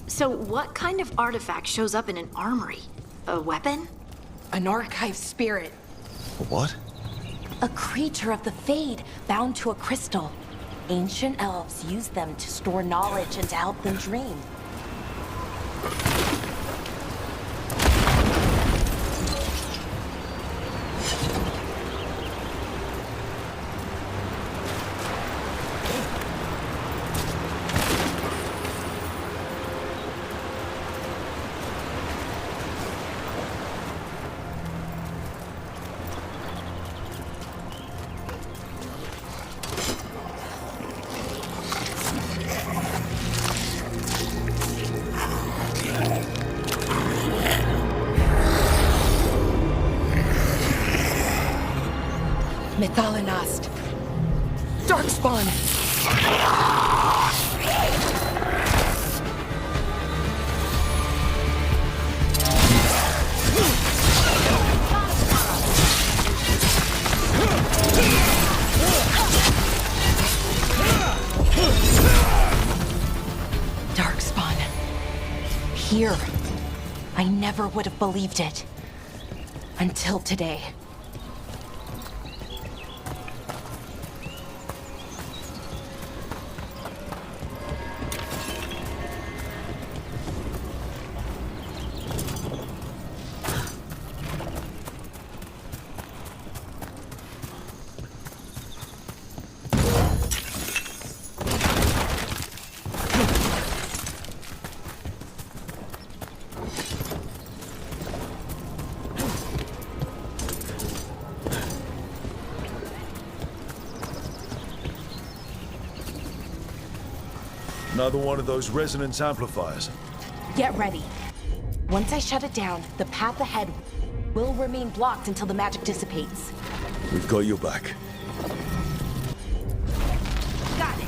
So what kind of artifact shows up in an armory? A weapon? An archive spirit. What? A creature of the Fade, bound to a crystal. Ancient elves use them to store knowledge and to help them dream. Methalinast. Darkspawn. Darkspawn. Here. I never would have believed it. Until today. Another one of those resonance amplifiers. Get ready. Once I shut it down, the path ahead will remain blocked until the magic dissipates. We've got your back. Got it.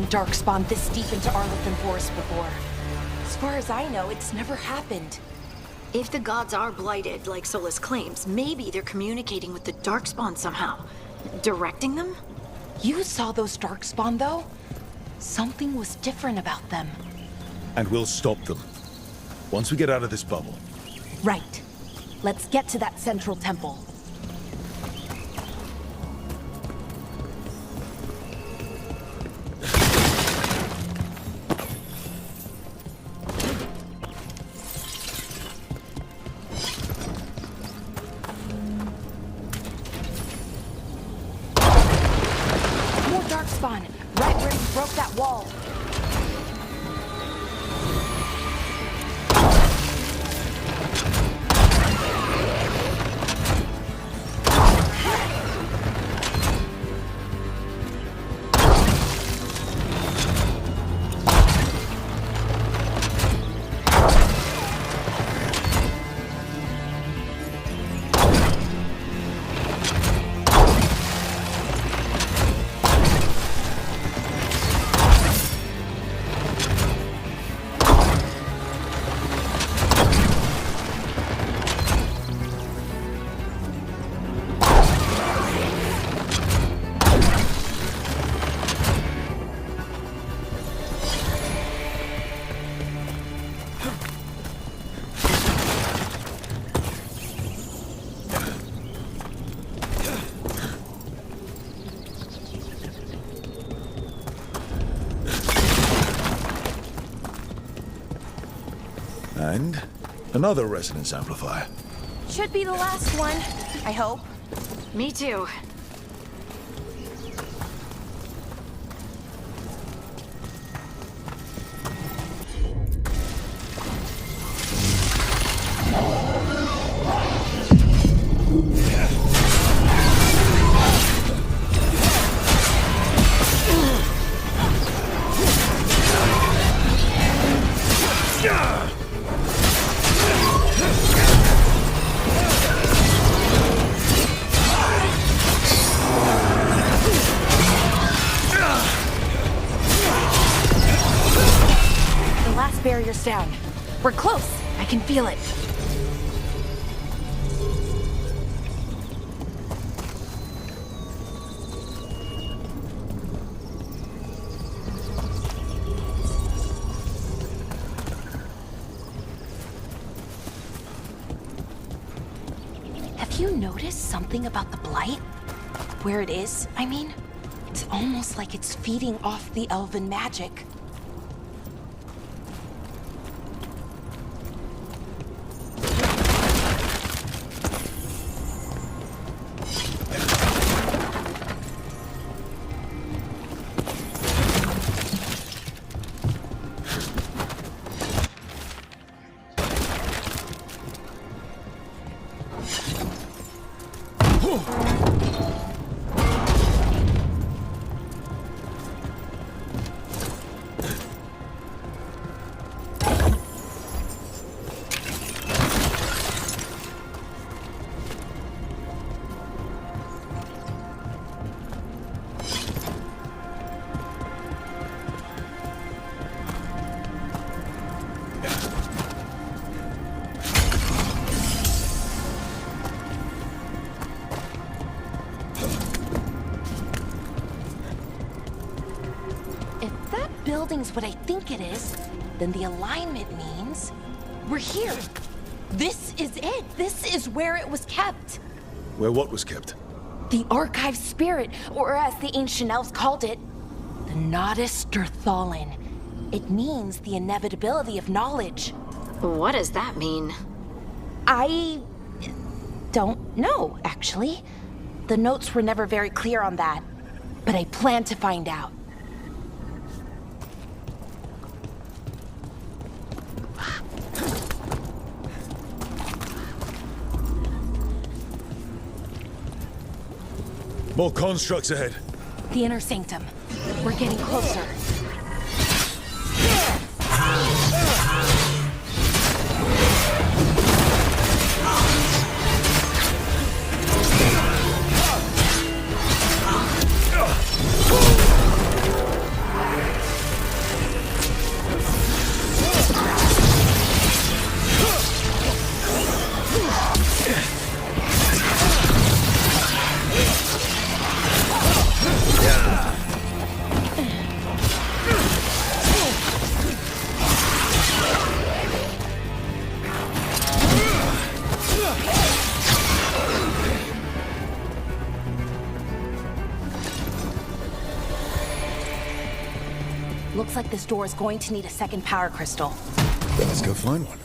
seen Darkspawn this deep into Arlethan Forest before. As far as I know, it's never happened. If the gods are blighted, like Solus claims, maybe they're communicating with the Darkspawn somehow. Directing them? You saw those Darkspawn, though? Something was different about them. And we'll stop them. Once we get out of this bubble. Right. Let's get to that central temple. More Darkspawn, right where you broke that wall. And another resonance amplifier. Should be the last one, I hope. Me too. Barrier's down. We're close. I can feel it. Have you noticed something about the blight? Where it is, I mean? It's almost like it's feeding off the elven magic. Building's what I think it is, then the alignment means we're here. This is it. This is where it was kept. Where what was kept? The archive spirit, or as the ancient elves called it, the Nodus Derthalin. It means the inevitability of knowledge. What does that mean? I don't know, actually. The notes were never very clear on that, but I plan to find out. More constructs ahead. The inner sanctum. We're getting closer. Looks like this door is going to need a second power crystal. Then let's go find one.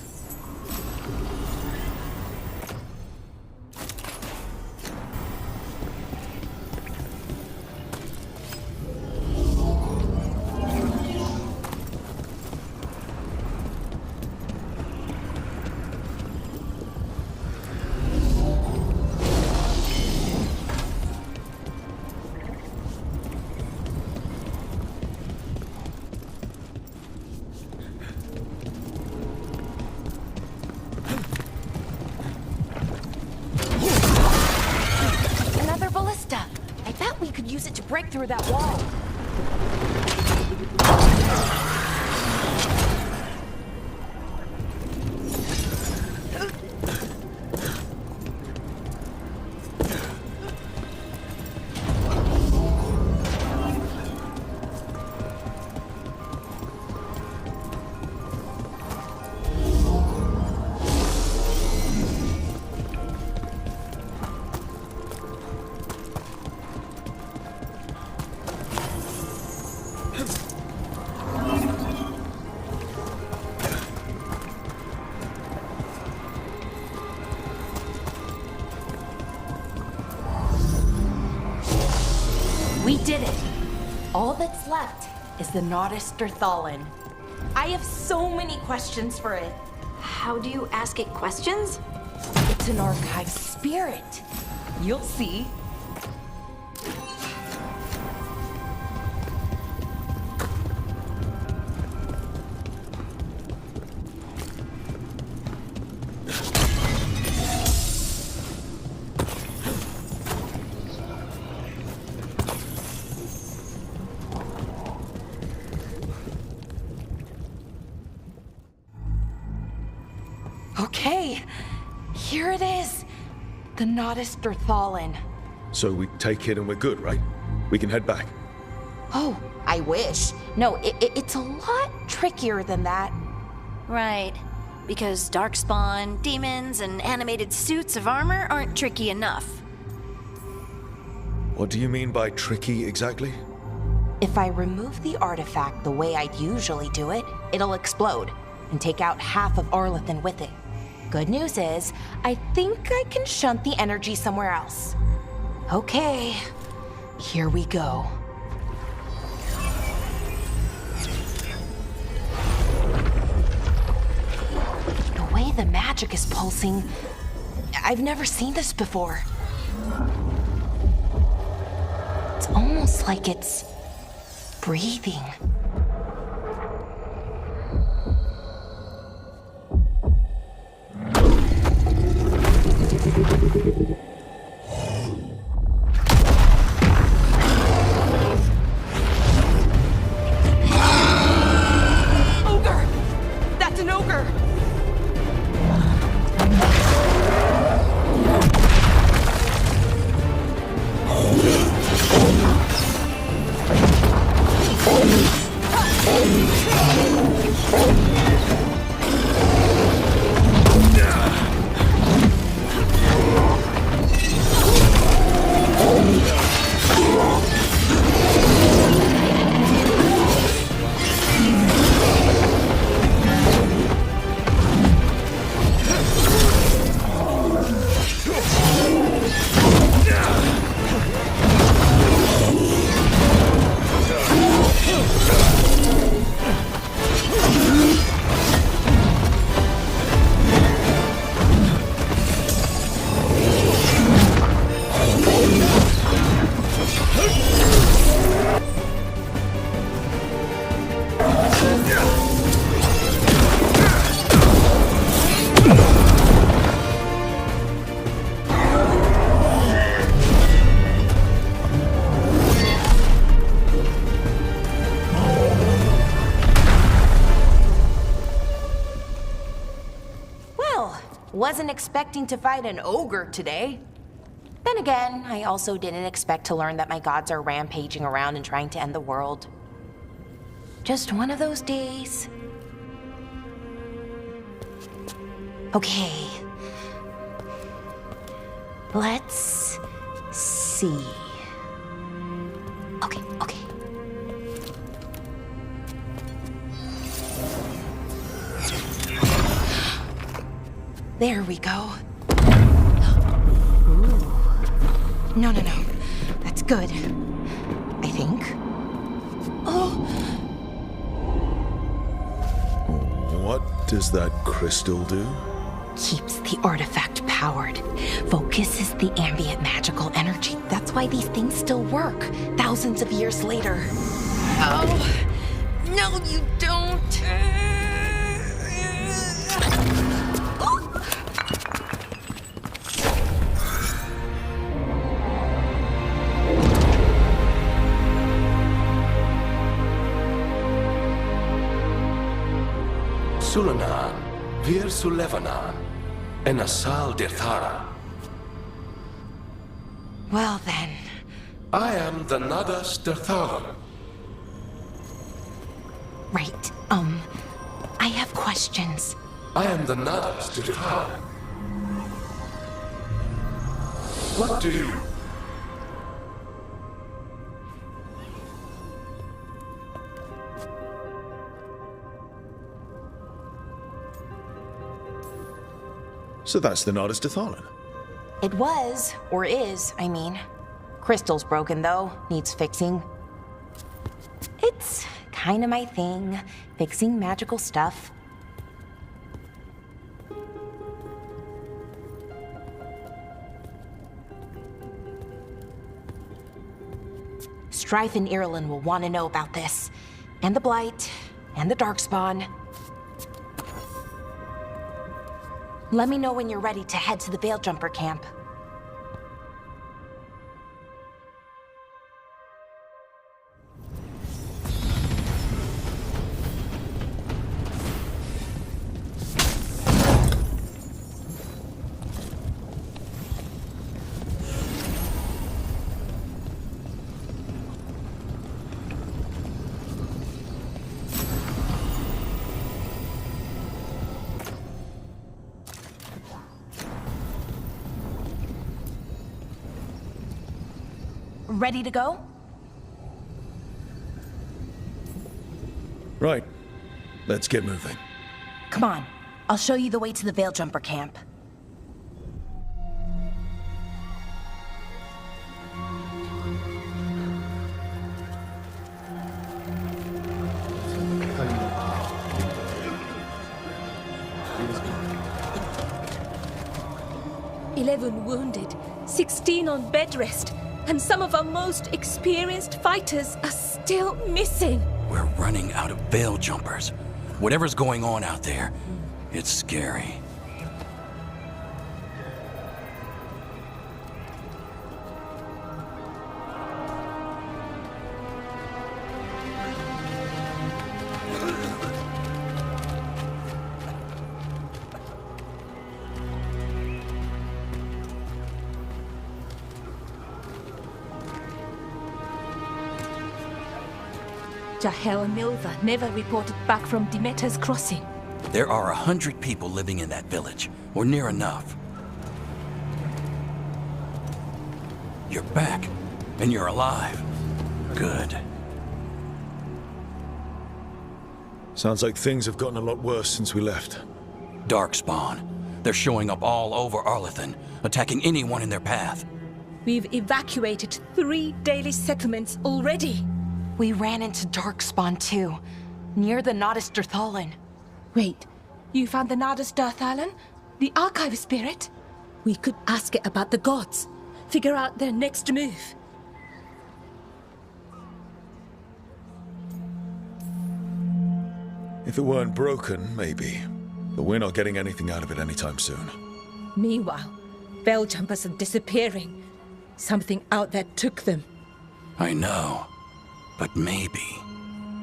Another ballista. I bet we could use it to break through that wall. We did it! All that's left is the Nodus Derthalin. I have so many questions for it. How do you ask it questions? It's an archive spirit. You'll see. Okay, here it is. The Nodus Derthalin. So we take it and we're good, right? We can head back. Oh, I wish. No, it's a lot trickier than that. Right. Because darkspawn, demons, and animated suits of armor aren't tricky enough. What do you mean by tricky exactly? If I remove the artifact the way I'd usually do it, it'll explode and take out half of Arlethan with it. Good news is, I think I can shunt the energy somewhere else. Okay, here we go. The way the magic is pulsing, I've never seen this before. It's almost like it's breathing. Ogre! That's an ogre! Wasn't expecting to fight an ogre today. Then again, I also didn't expect to learn that my gods are rampaging around and trying to end the world. Just one of those days. Okay. Let's see. Okay. There we go. Ooh. No. That's good. I think. Oh! What does that crystal do? Keeps the artifact powered. Focuses the ambient magical energy. That's why these things still work, thousands of years later. Oh! No, you don't! Sulanan, Vir Sulevanan, and Asal Dirthara. Well then. I am the Nadas Dirthalan. Right, I have questions. I am the Nadas Dirthalan. What do you... So that's the Nardus Dathalan. It was, or is, I mean. Crystal's broken though, needs fixing. It's kinda my thing, fixing magical stuff. Strife and Irulan will want to know about this. And the Blight, and the Darkspawn. Let me know when you're ready to head to the Veil Jumper camp. Ready to go? Right. Let's get moving. Come on. I'll show you the way to the Veil Jumper camp. "11 wounded, 16 on bed rest. And some of our most experienced fighters are still missing." We're running out of Veil Jumpers. Whatever's going on out there, it's scary. Jahel and Milva never reported back from Demeter's crossing. There are 100 people living in that village, or near enough. You're back, and you're alive. Good. Sounds like things have gotten a lot worse since we left. Darkspawn. They're showing up all over Arlathan, attacking anyone in their path. We've evacuated 3 daily settlements already. We ran into Darkspawn too, near the Nardus Dirthalan. Wait, you found the Nardus Dirthalan? The archive spirit? We could ask it about the gods. Figure out their next move. If it weren't broken, maybe. But we're not getting anything out of it anytime soon. Meanwhile, Veil Jumpers are disappearing. Something out there took them. I know. But maybe,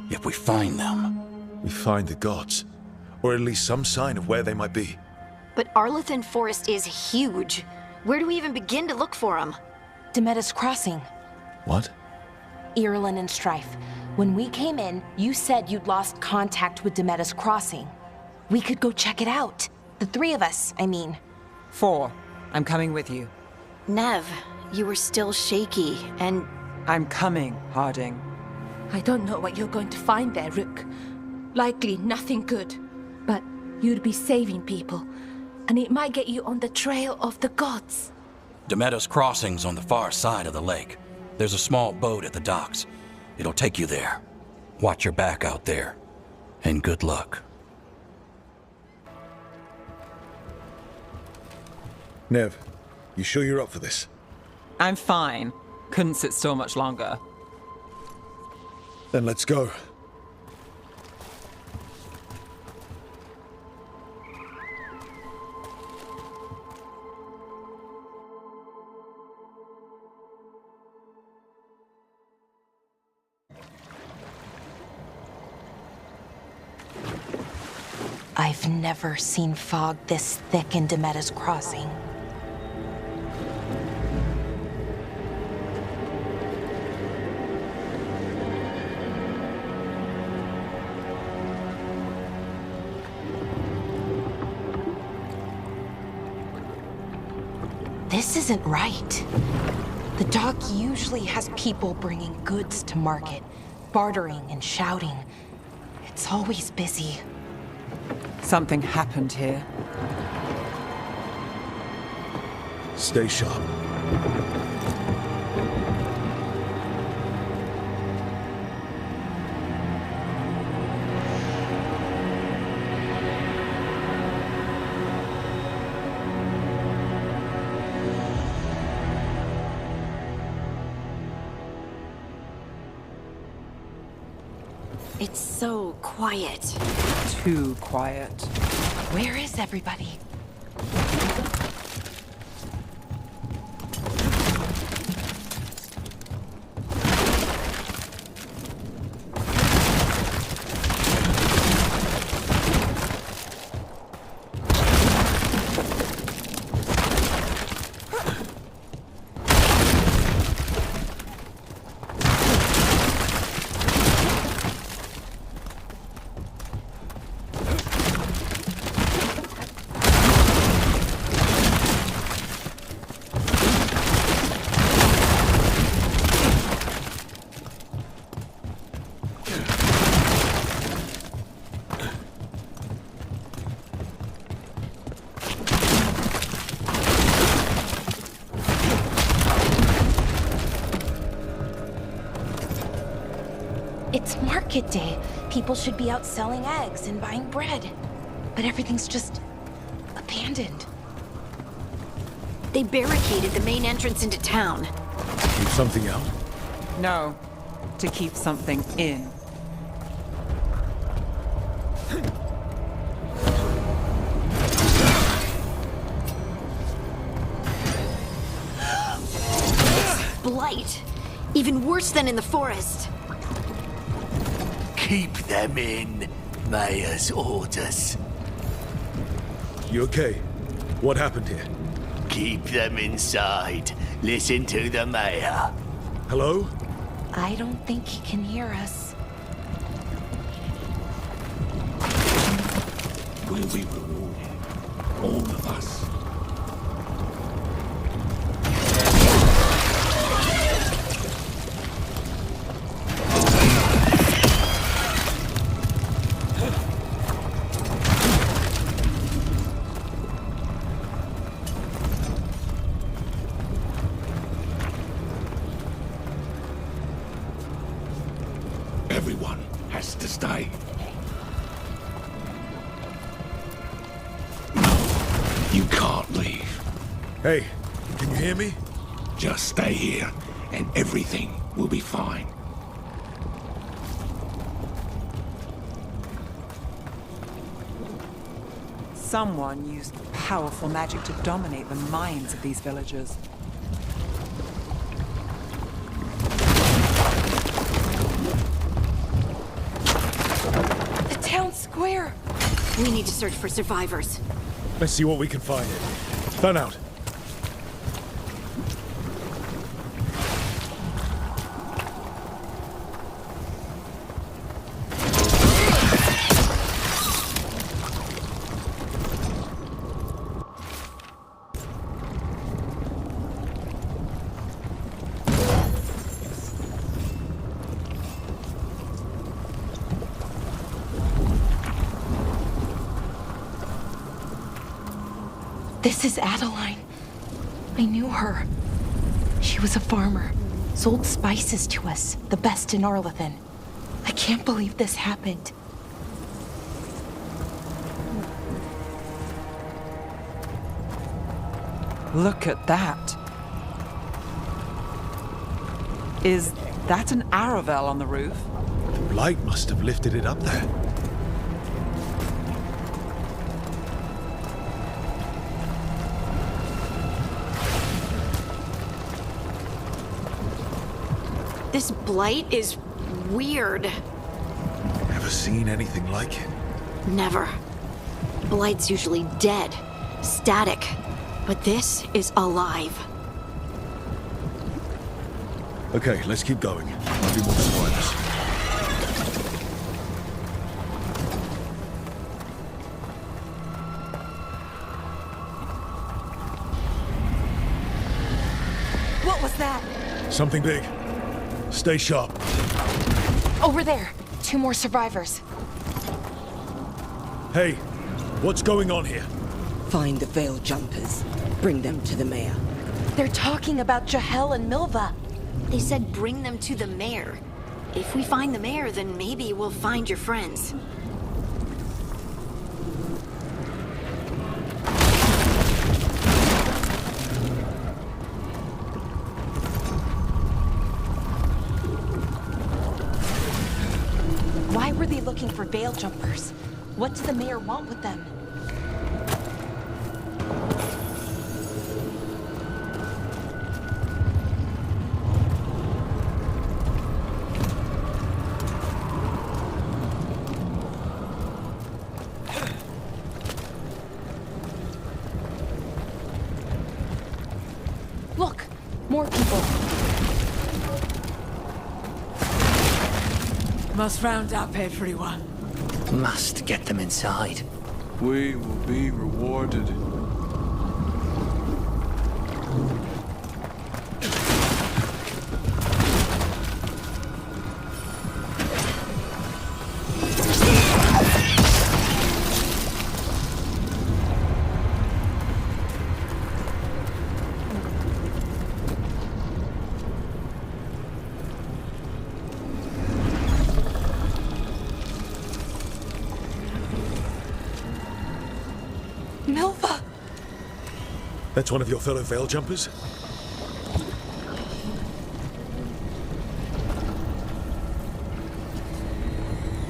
if we find them... We find the gods. Or at least some sign of where they might be. But Arlathan Forest is huge. Where do we even begin to look for them? Demeter's crossing. What? Irulan and Strife. When we came in, you said you'd lost contact with Demeter's crossing. We could go check it out. The 3 of us, I mean. 4. I'm coming with you. Nev, you were still shaky, and... I'm coming, Harding. I don't know what you're going to find there, Rook. Likely nothing good. But you'd be saving people. and it might get you on the trail of the gods. Demeter's Crossing's on the far side of the lake. There's a small boat at the docks. It'll take you there. Watch your back out there. And good luck. Nev, you sure you're up for this? I'm fine. Couldn't sit still much longer. Then let's go. I've never seen fog this thick in Demeter's Crossing. This isn't right. The dock usually has people bringing goods to market, bartering and shouting. It's always busy. Something happened here. Stay sharp. It's so quiet. Too quiet. Where is everybody? It's market day. People should be out selling eggs and buying bread. But everything's just abandoned. They barricaded the main entrance into town. Keep something out? No, to keep something in. Blight. Even worse than in the forest. Keep them in. Mayor's orders. You okay? What happened here? Keep them inside. Listen to the mayor. Hello? I don't think he can hear us. Will be rewarded. All of us. Everyone has to stay. No, you can't leave. Hey, can you hear me? Just stay here, and everything will be fine. Someone used powerful magic to dominate the minds of these villagers. The town square! We need to search for survivors. Let's see what we can find. Fan out. This is Adeline. I knew her. She was a farmer, sold spices to us, the best in Arlethan. I can't believe this happened. Look at that. Is that an Aravel on the roof? The blight must have lifted it up there. This blight is weird. Never seen anything like it. Never. Blight's usually dead, static. But this is alive. Okay, let's keep going. Might be more spiders. What was that? Something big. Stay sharp. Over there. 2 more survivors. Hey, what's going on here? Find the Veil Jumpers. Bring them to the mayor. They're talking about Jahel and Milva. They said bring them to the mayor. If we find the mayor, then maybe we'll find your friends. Why were they looking for Veil Jumpers? What does the mayor want with them? Look, more people. Must round up everyone. Must get them inside. We will be rewarded. Milva! That's one of your fellow Veil Jumpers?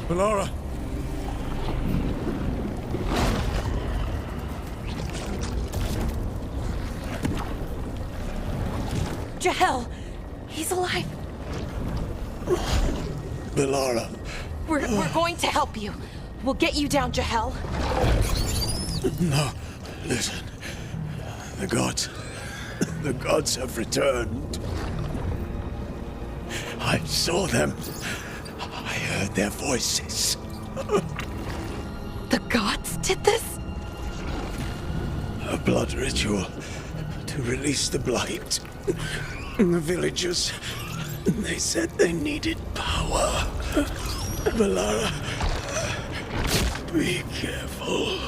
Melara! Jahel! He's alive! Melara. We're going to help you. We'll get you down, Jahel. No, listen. The gods have returned. I saw them. I heard their voices. The gods did this? A blood ritual to release the blight. The villagers, they said they needed power. Melara, be careful.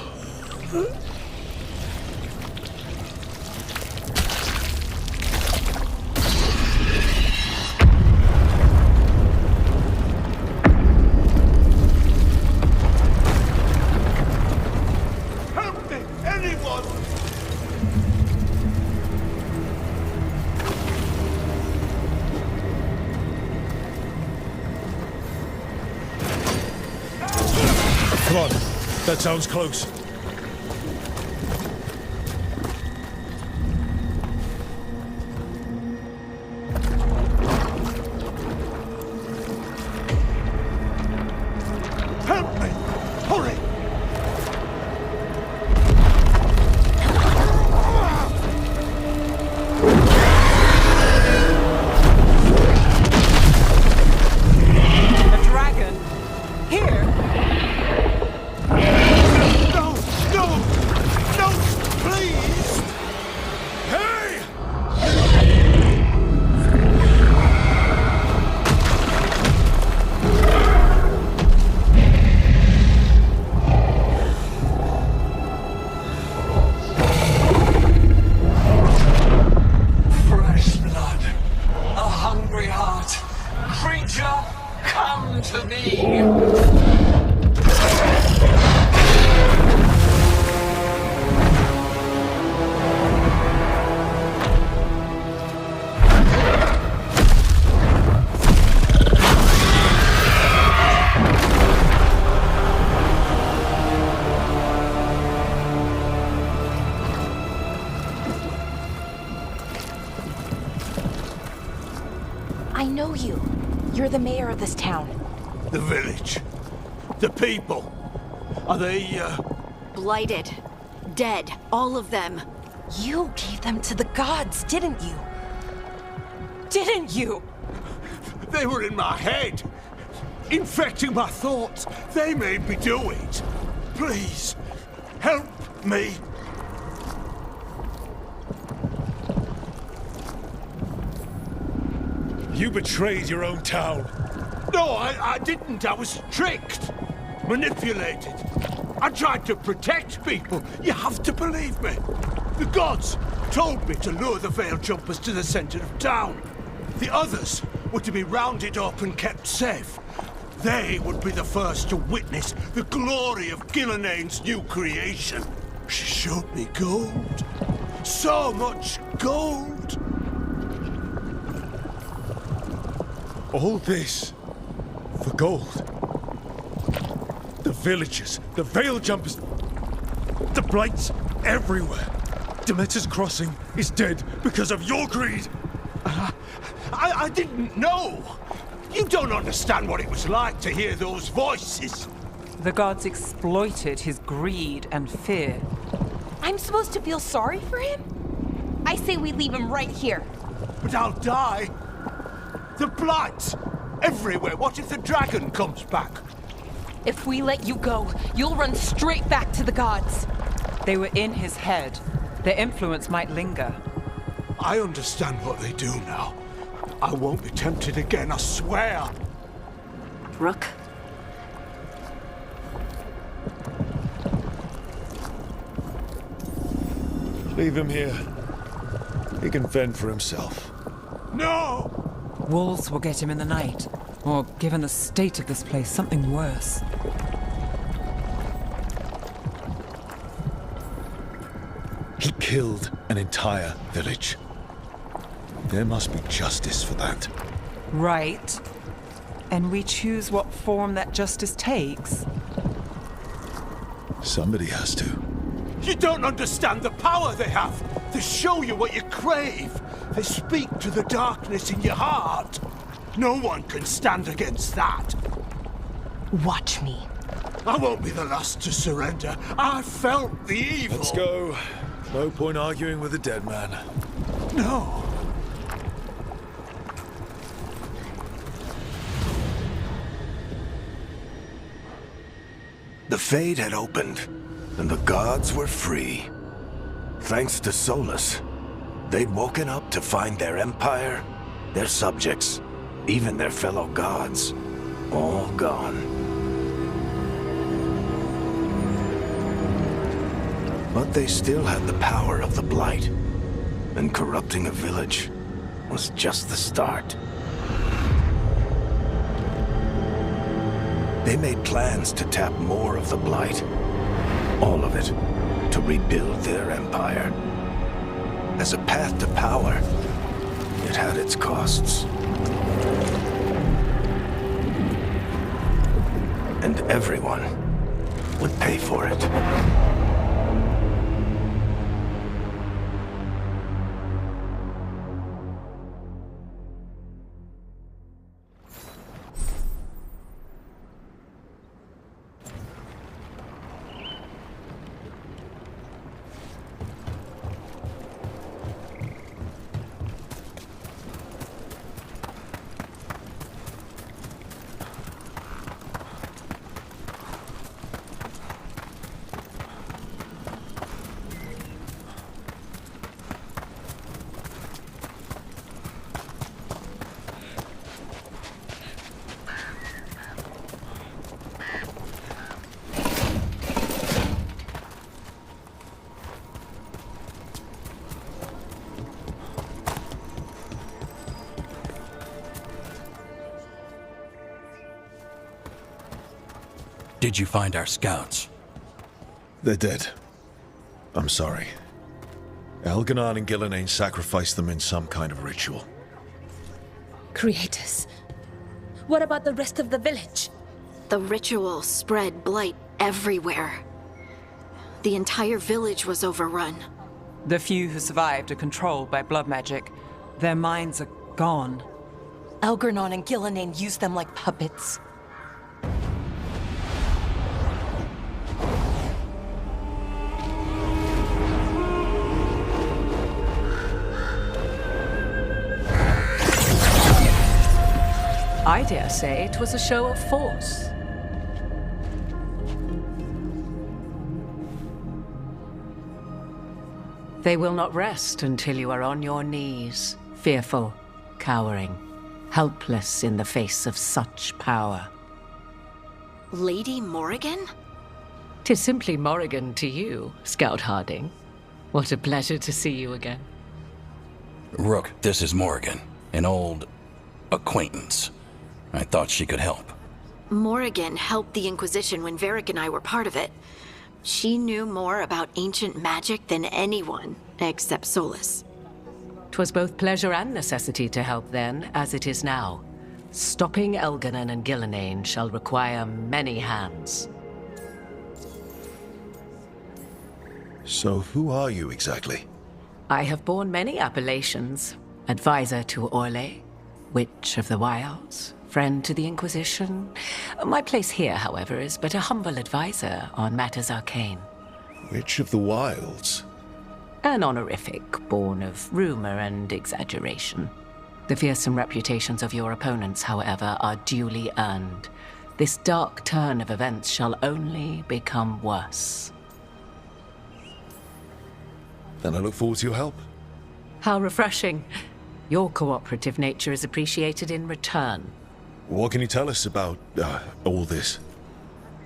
Help me, anyone! Come on, that sounds close. Help me! Hurry! A dragon? Here? No! I know you. You're the mayor of this town. The village. The people. Are they, Blighted. Dead. All of them. You gave them to the gods, didn't you? Didn't you? They were in my head. Infecting my thoughts. They made me do it. Please, help me. You betrayed your own town. No, I didn't. I was tricked. Manipulated. I tried to protect people. You have to believe me. The gods told me to lure the Veil Jumpers to the center of town. The others were to be rounded up and kept safe. They would be the first to witness the glory of Gilnenane's new creation. She showed me gold. So much gold. All this for gold. The villagers, the Veil Jumpers, the Blights everywhere. Demeter's Crossing is dead because of your greed. I didn't know. You don't understand what it was like to hear those voices. The gods exploited his greed and fear. I'm supposed to feel sorry for him? I say we leave him right here. But I'll die. The Blights everywhere. What if the dragon comes back? If we let you go, you'll run straight back to the gods. They were in his head. Their influence might linger. I understand what they do now. I won't be tempted again, I swear. Rook. Leave him here. He can fend for himself. No! Wolves will get him in the night. Or, given the state of this place, something worse. He killed an entire village. There must be justice for that. Right. And we choose what form that justice takes. Somebody has to. You don't understand the power they have. They show you what you crave. They speak to the darkness in your heart. No one can stand against that. Watch me. I won't be the last to surrender. I felt the evil. Let's go. No point arguing with a dead man. No. The Fade had opened, and the gods were free. Thanks to Solus, they'd woken up to find their empire, their subjects, even their fellow gods, all gone. But they still had the power of the Blight, and corrupting a village was just the start. They made plans to tap more of the Blight, all of it, to rebuild their empire. As a path to power, it had its costs. And everyone would pay for it. Did you find our scouts? They're dead. I'm sorry. Elganon and Gillenane sacrificed them in some kind of ritual. Creators. What about the rest of the village? The ritual spread blight everywhere. The entire village was overrun. The few who survived are controlled by blood magic. Their minds are gone. Algernon and Gillenane used them like puppets. I dare say it was a show of force. They will not rest until you are on your knees, fearful, cowering, helpless in the face of such power. Lady Morrigan? 'Tis simply Morrigan to you, Scout Harding. What a pleasure to see you again. Rook, this is Morrigan, an old acquaintance. I thought she could help. Morrigan helped the Inquisition when Varric and I were part of it. She knew more about ancient magic than anyone, except Solus. 'Twas both pleasure and necessity to help then, as it is now. Stopping Elganon and Gillenane shall require many hands. So who are you exactly? I have borne many appellations. Advisor to Orlais, Witch of the Wilds, friend to the Inquisition. My place here, however, is but a humble advisor on matters arcane. Witch of the Wilds? An honorific born of rumor and exaggeration. The fearsome reputations of your opponents, however, are duly earned. This dark turn of events shall only become worse. Then I look forward to your help. How refreshing. Your cooperative nature is appreciated in return. What can you tell us about all this?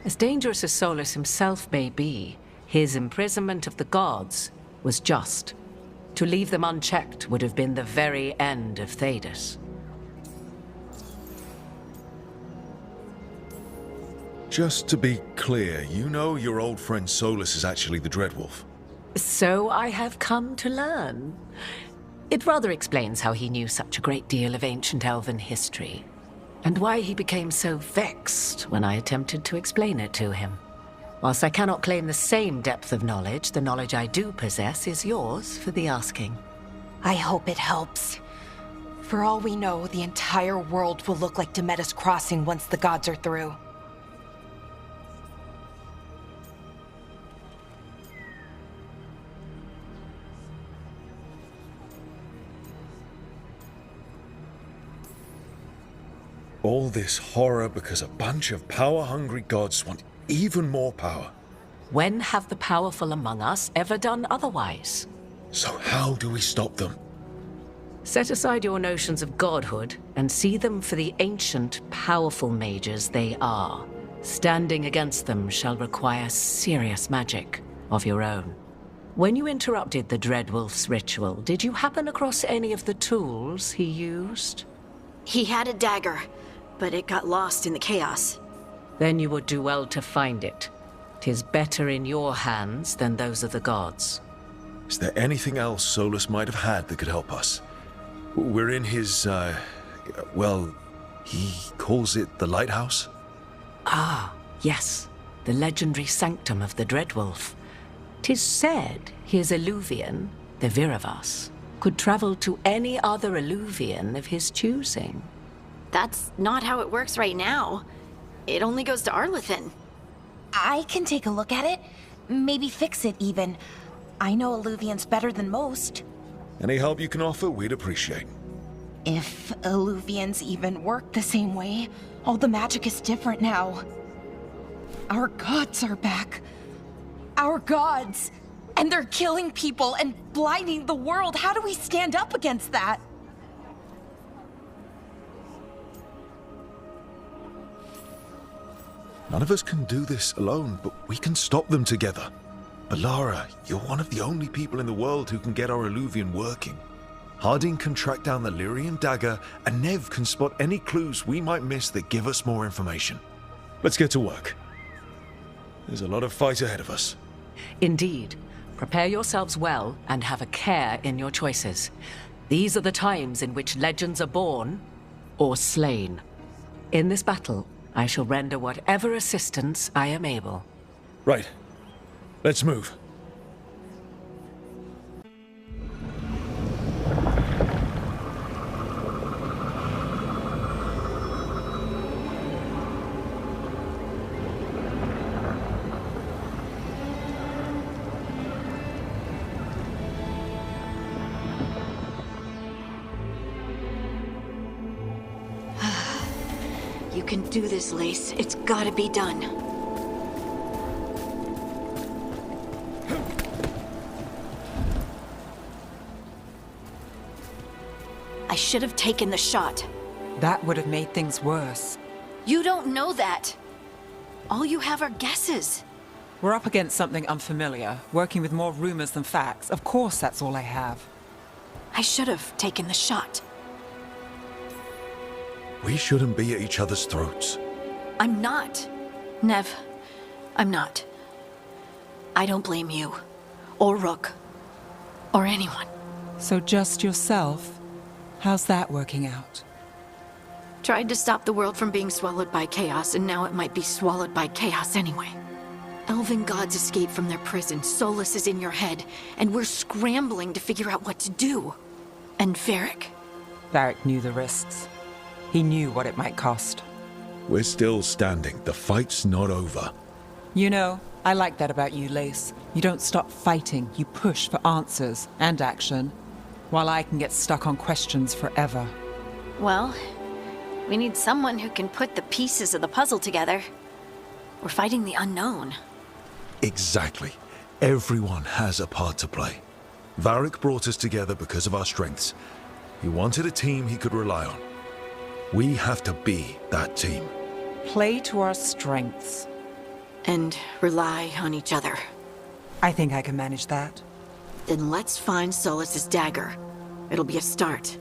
As dangerous as Solus himself may be, his imprisonment of the gods was just. To leave them unchecked would have been the very end of Thedas. Just to be clear, you know your old friend Solus is actually the Dreadwolf. So I have come to learn. It rather explains how he knew such a great deal of ancient elven history, and why he became so vexed when I attempted to explain it to him. Whilst I cannot claim the same depth of knowledge, the knowledge I do possess is yours for the asking. I hope it helps. For all we know, the entire world will look like Demetus Crossing once the gods are through. All this horror because a bunch of power-hungry gods want even more power. When have the powerful among us ever done otherwise? So how do we stop them? Set aside your notions of godhood and see them for the ancient, powerful mages they are. Standing against them shall require serious magic of your own. When you interrupted the Dreadwolf's ritual, did you happen across any of the tools he used? He had a dagger, but it got lost in the chaos. Then you would do well to find it. 'Tis better in your hands than those of the gods. Is there anything else Solus might have had that could help us? We're in his, well, he calls it the Lighthouse? Ah, yes. The legendary sanctum of the Dreadwolf. 'Tis said his Eluvian, the Viravas, could travel to any other Eluvian of his choosing. That's not how it works right now. It only goes to Arlethan. I can take a look at it. Maybe fix it, even. I know Eluvians better than most. Any help you can offer, we'd appreciate. If Eluvians even work the same way, all the magic is different now. Our gods are back. Our gods! And they're killing people and blinding the world. How do we stand up against that? None of us can do this alone, but we can stop them together. Alara, you're one of the only people in the world who can get our Eluvian working. Harding can track down the Lyrian dagger, and Nev can spot any clues we might miss that give us more information. Let's get to work. There's a lot of fight ahead of us. Indeed. Prepare yourselves well and have a care in your choices. These are the times in which legends are born or slain. In this battle, I shall render whatever assistance I am able. Right. Let's move. You can do this, Lace. It's gotta be done. I should have taken the shot. That would have made things worse. You don't know that. All you have are guesses. We're up against something unfamiliar, working with more rumors than facts. Of course, that's all I have. I should have taken the shot. We shouldn't be at each other's throats. I'm not. Nev, I'm not. I don't blame you, or Rook, or anyone. So just yourself? How's that working out? Tried to stop the world from being swallowed by chaos, and now it might be swallowed by chaos anyway. Elven gods escaped from their prison, Solus is in your head, and we're scrambling to figure out what to do. And Varric? Varric knew the risks. He knew what it might cost. We're still standing. The fight's not over. You know, I like that about you, Lace. You don't stop fighting, you push for answers and action, while I can get stuck on questions forever. Well, we need someone who can put the pieces of the puzzle together. We're fighting the unknown. Exactly. Everyone has a part to play. Varric brought us together because of our strengths. He wanted a team he could rely on. We have to be that team. Play to our strengths. And rely on each other. I think I can manage that. Then let's find Solus's dagger. It'll be a start.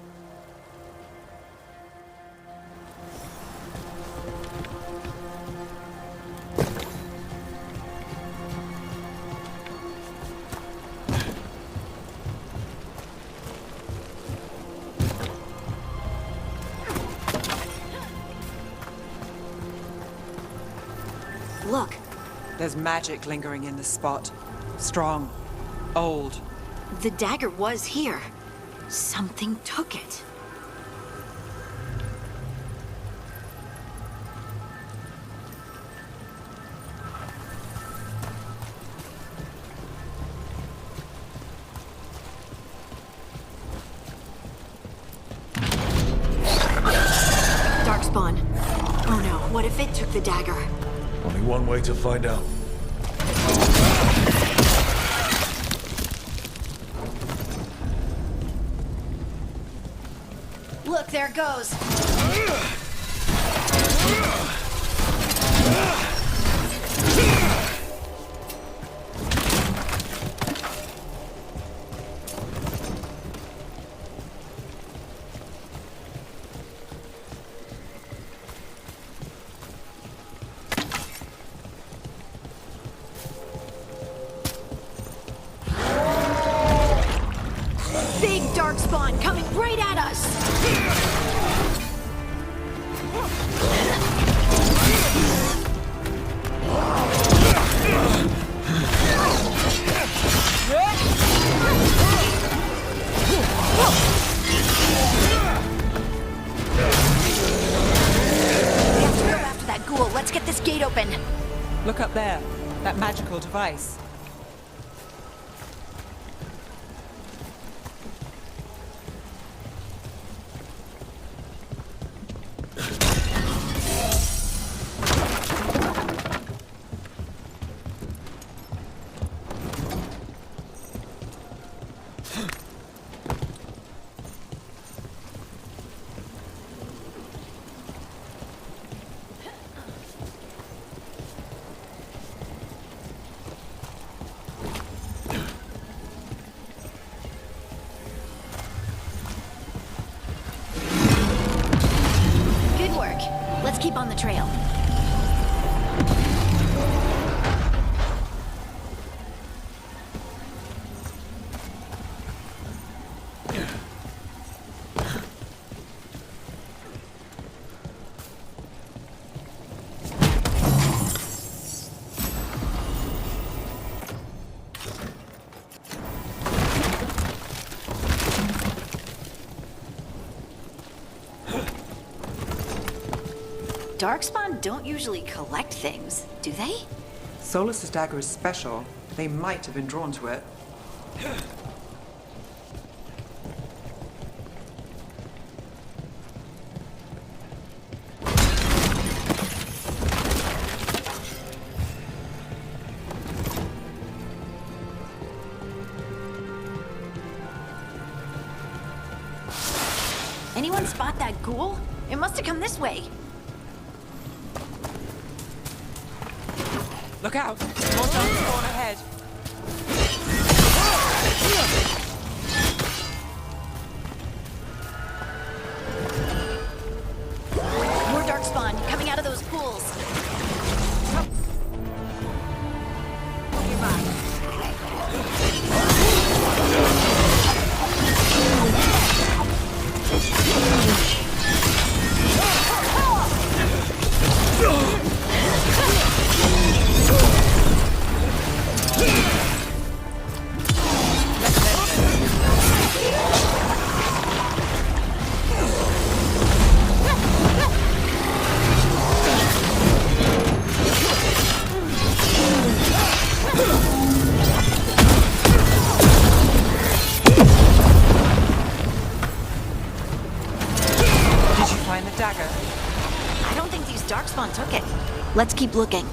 Look. There's magic lingering in this spot. Strong. Old. The dagger was here. Something took it. Darkspawn. Oh no, what if it took the dagger? Only one way to find out. Look, there it goes. Big darkspawn coming right at us. That ghoul. Let's get this gate open. Look up there. That magical device. Good work. Let's keep on the trail. Darkspawn don't usually collect things, do they? Solus's dagger is special. They might have been drawn to it. Anyone spot that ghoul? It must have come this way. Look out! More dark spawn ahead. More darkspawn coming out of those pools. I don't think these darkspawn took it. Let's keep looking.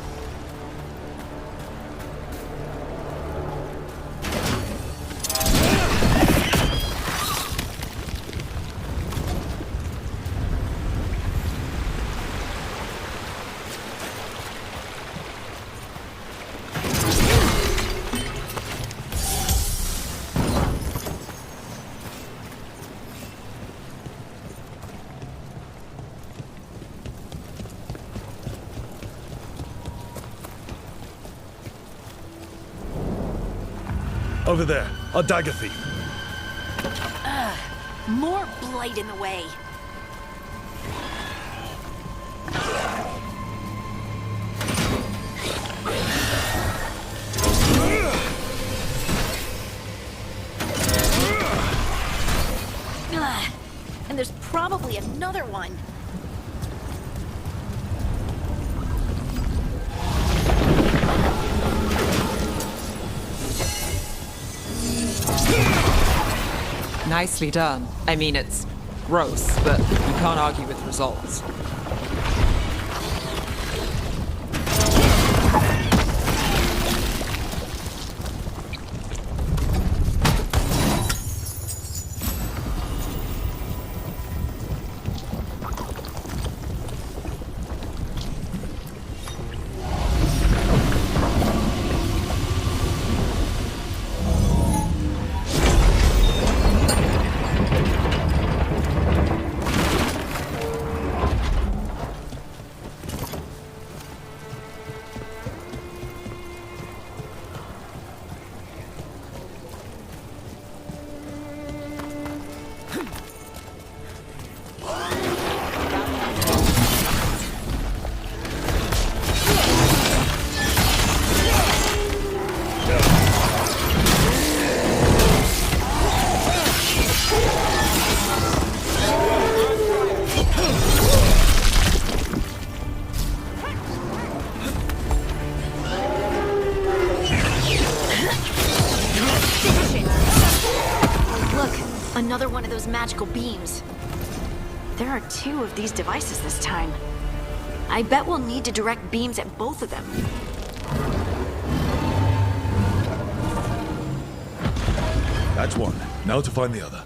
Over there, a dagger thief. More blight in the way. And there's probably another one. Nicely done. I mean, it's gross, but you can't argue with results. Another one of those magical beams. There are 2 of these devices this time. I bet we'll need to direct beams at both of them. That's one. Now to find the other.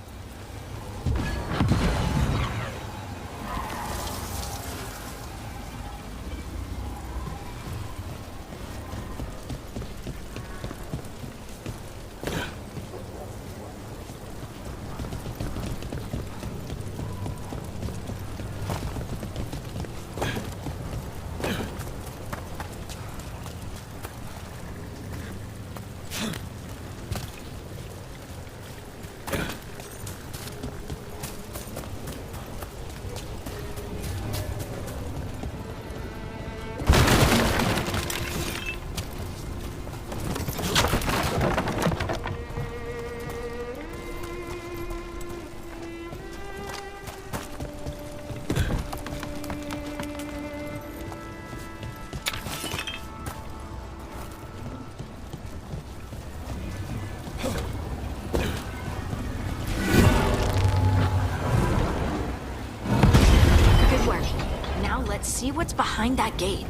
Let's see what's behind that gate.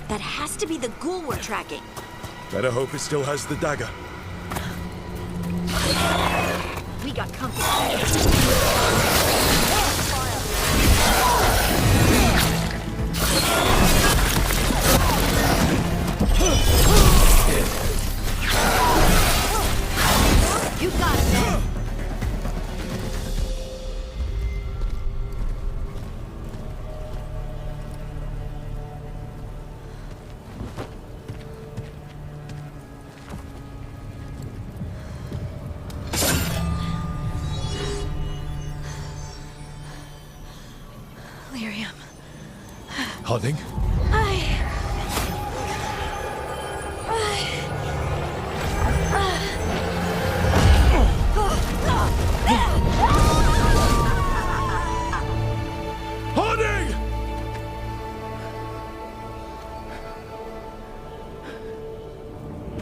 That has to be the ghoul we're tracking. Better hope it still has the dagger. We got company. You got it, man. Lyrium. Harding? Harding!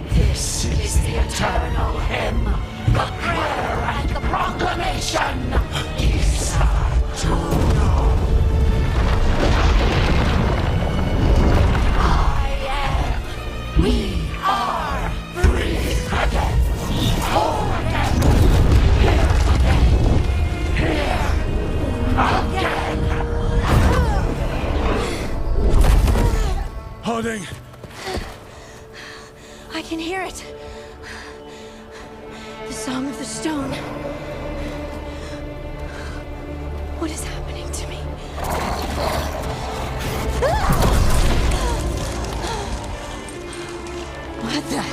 This is the eternal hymn, the prayer and the proclamation. Isa Tuno. We are free again, whole again, here again. Harding! I can hear it. The Song of the Stone. What is happening to me? What the?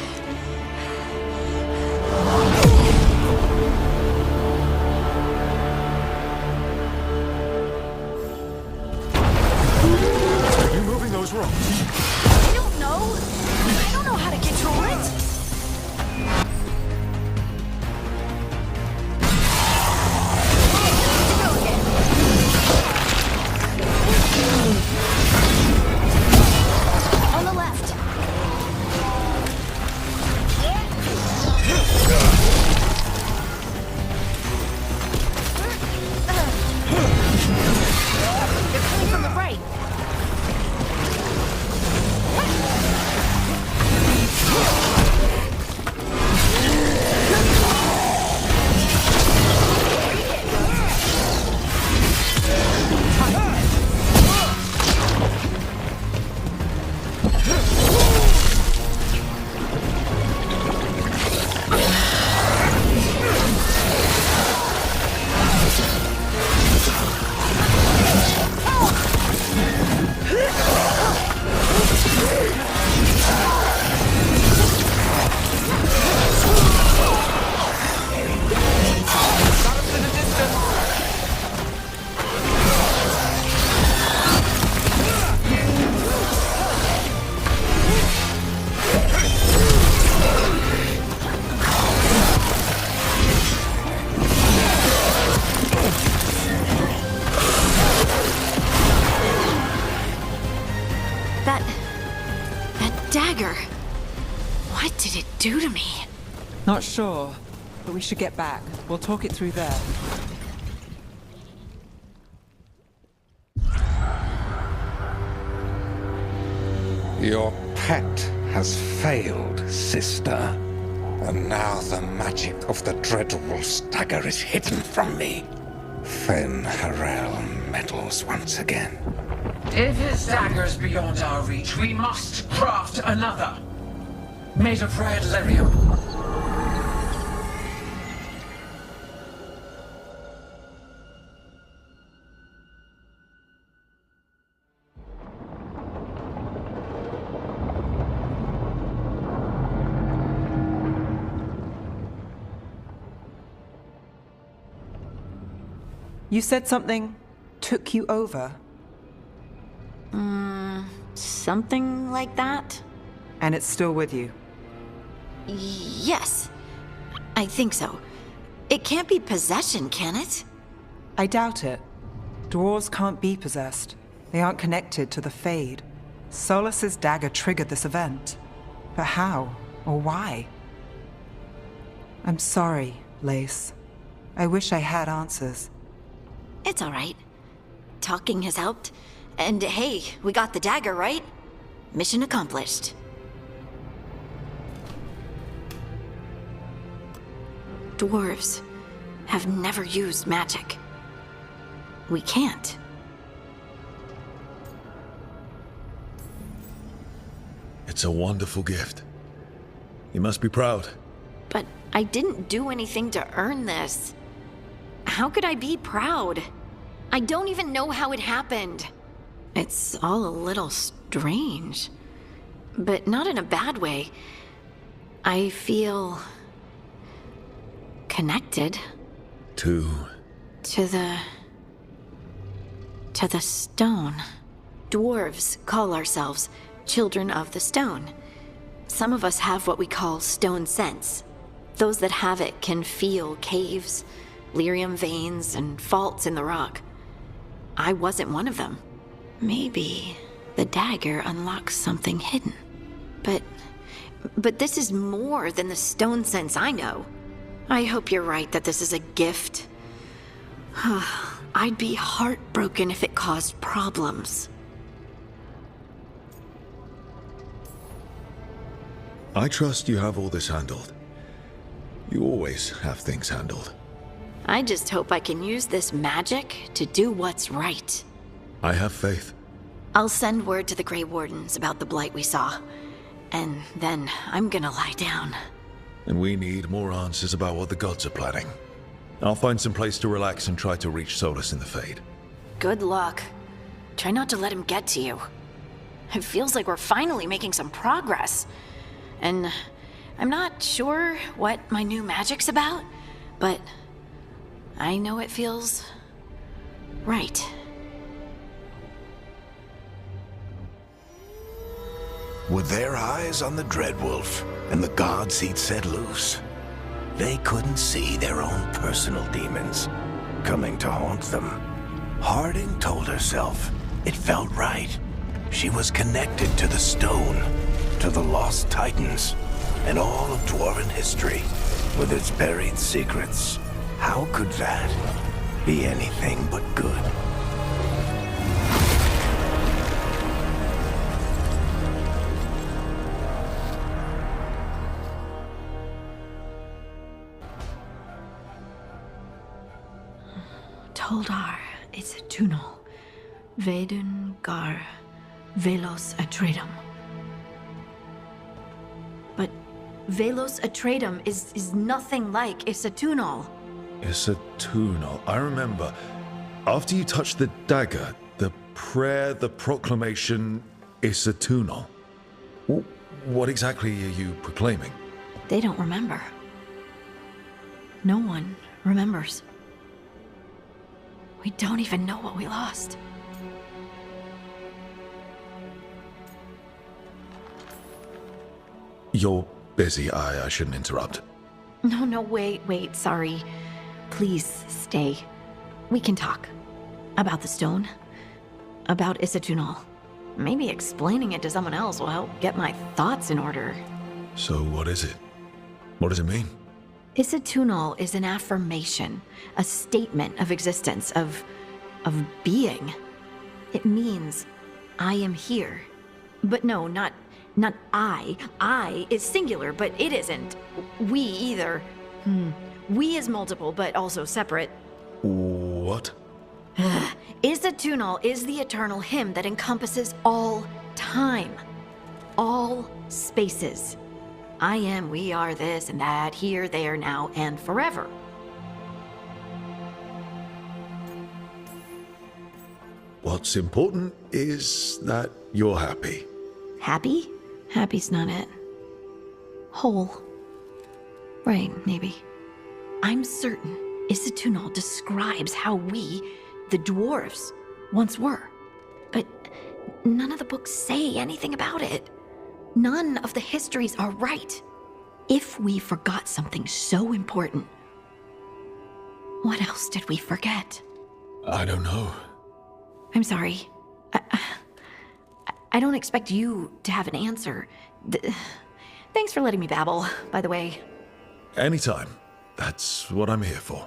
Are you moving those rocks? I don't know. I don't know how to control it. On the left. They're coming from the right. That dagger. What did it do to me? Not sure, but we should get back. We'll talk it through there. Your pet has failed, sister. And now the magic of the dreadful dagger is hidden from me. Fen Harel meddles once again. If his dagger's beyond our reach, we must craft another. Made of red lyrium. You said something took you over. Something like that? And it's still with you? Yes. I think so. It can't be possession, can it? I doubt it. Dwarves can't be possessed. They aren't connected to the Fade. Solas's dagger triggered this event. But how? Or why? I'm sorry, Lace. I wish I had answers. It's all right. Talking has helped. And hey, we got the dagger, right? mission accomplished. Dwarves have never used magic. We can't. It's a wonderful gift. You must be proud. But I didn't do anything to earn this. How could I be proud? I don't even know how it happened. It's all a little strange, but not in a bad way. I feel connected To the stone. Dwarves call ourselves children of the stone. Some of us have what we call stone sense. Those that have it can feel caves, lyrium veins, and faults in the rock. I wasn't one of them. Maybe the dagger unlocks something hidden. But this is more than the stone sense I know. I hope you're right that this is a gift. I'd be heartbroken if it caused problems. I trust you have all this handled. You always have things handled. I just hope I can use this magic to do what's right. I have faith. I'll send word to the Grey Wardens about the blight we saw. And then I'm gonna lie down. And we need more answers about what the gods are planning. I'll find some place to relax and try to reach Solus in the Fade. Good luck. Try not to let him get to you. It feels like we're finally making some progress. And I'm not sure what my new magic's about, but I know it feels right. With their eyes on the Dreadwolf and the gods he'd set loose, they couldn't see their own personal demons coming to haunt them. Harding told herself it felt right. She was connected to the stone, to the lost titans, and all of dwarven history with its buried secrets. How could that be anything but good? Toldar is a tunnel. Vedun gar velos atredum. But velos atredum is nothing like Isatunal. Isatunal. I remember. After you touched the dagger, the prayer, the proclamation, Isatunal. What exactly are you proclaiming? They don't remember. No one remembers. We don't even know what we lost. You're busy. I shouldn't interrupt. No, wait, sorry. Please stay. We can talk. About the stone. About Isatunal. Maybe explaining it to someone else will help get my thoughts in order. So what is it? What does it mean? Isatunal is an affirmation, a statement of existence, of being. It means, I am here. But no, not I. I is singular, but it isn't. We either. We is multiple, but also separate. What? Isatunal is the eternal hymn that encompasses all time. All spaces. I am, we are, this and that, here, there, now, and forever. What's important is that you're happy. Happy? Happy's not it. Whole. Right, maybe. I'm certain Isatunal describes how we, the dwarves, once were. But none of the books say anything about it. None of the histories are right. If we forgot something so important, what else did we forget? I don't know. I'm sorry. I don't expect you to have an answer. Thanks for letting me babble, by the way. Anytime. That's what I'm here for.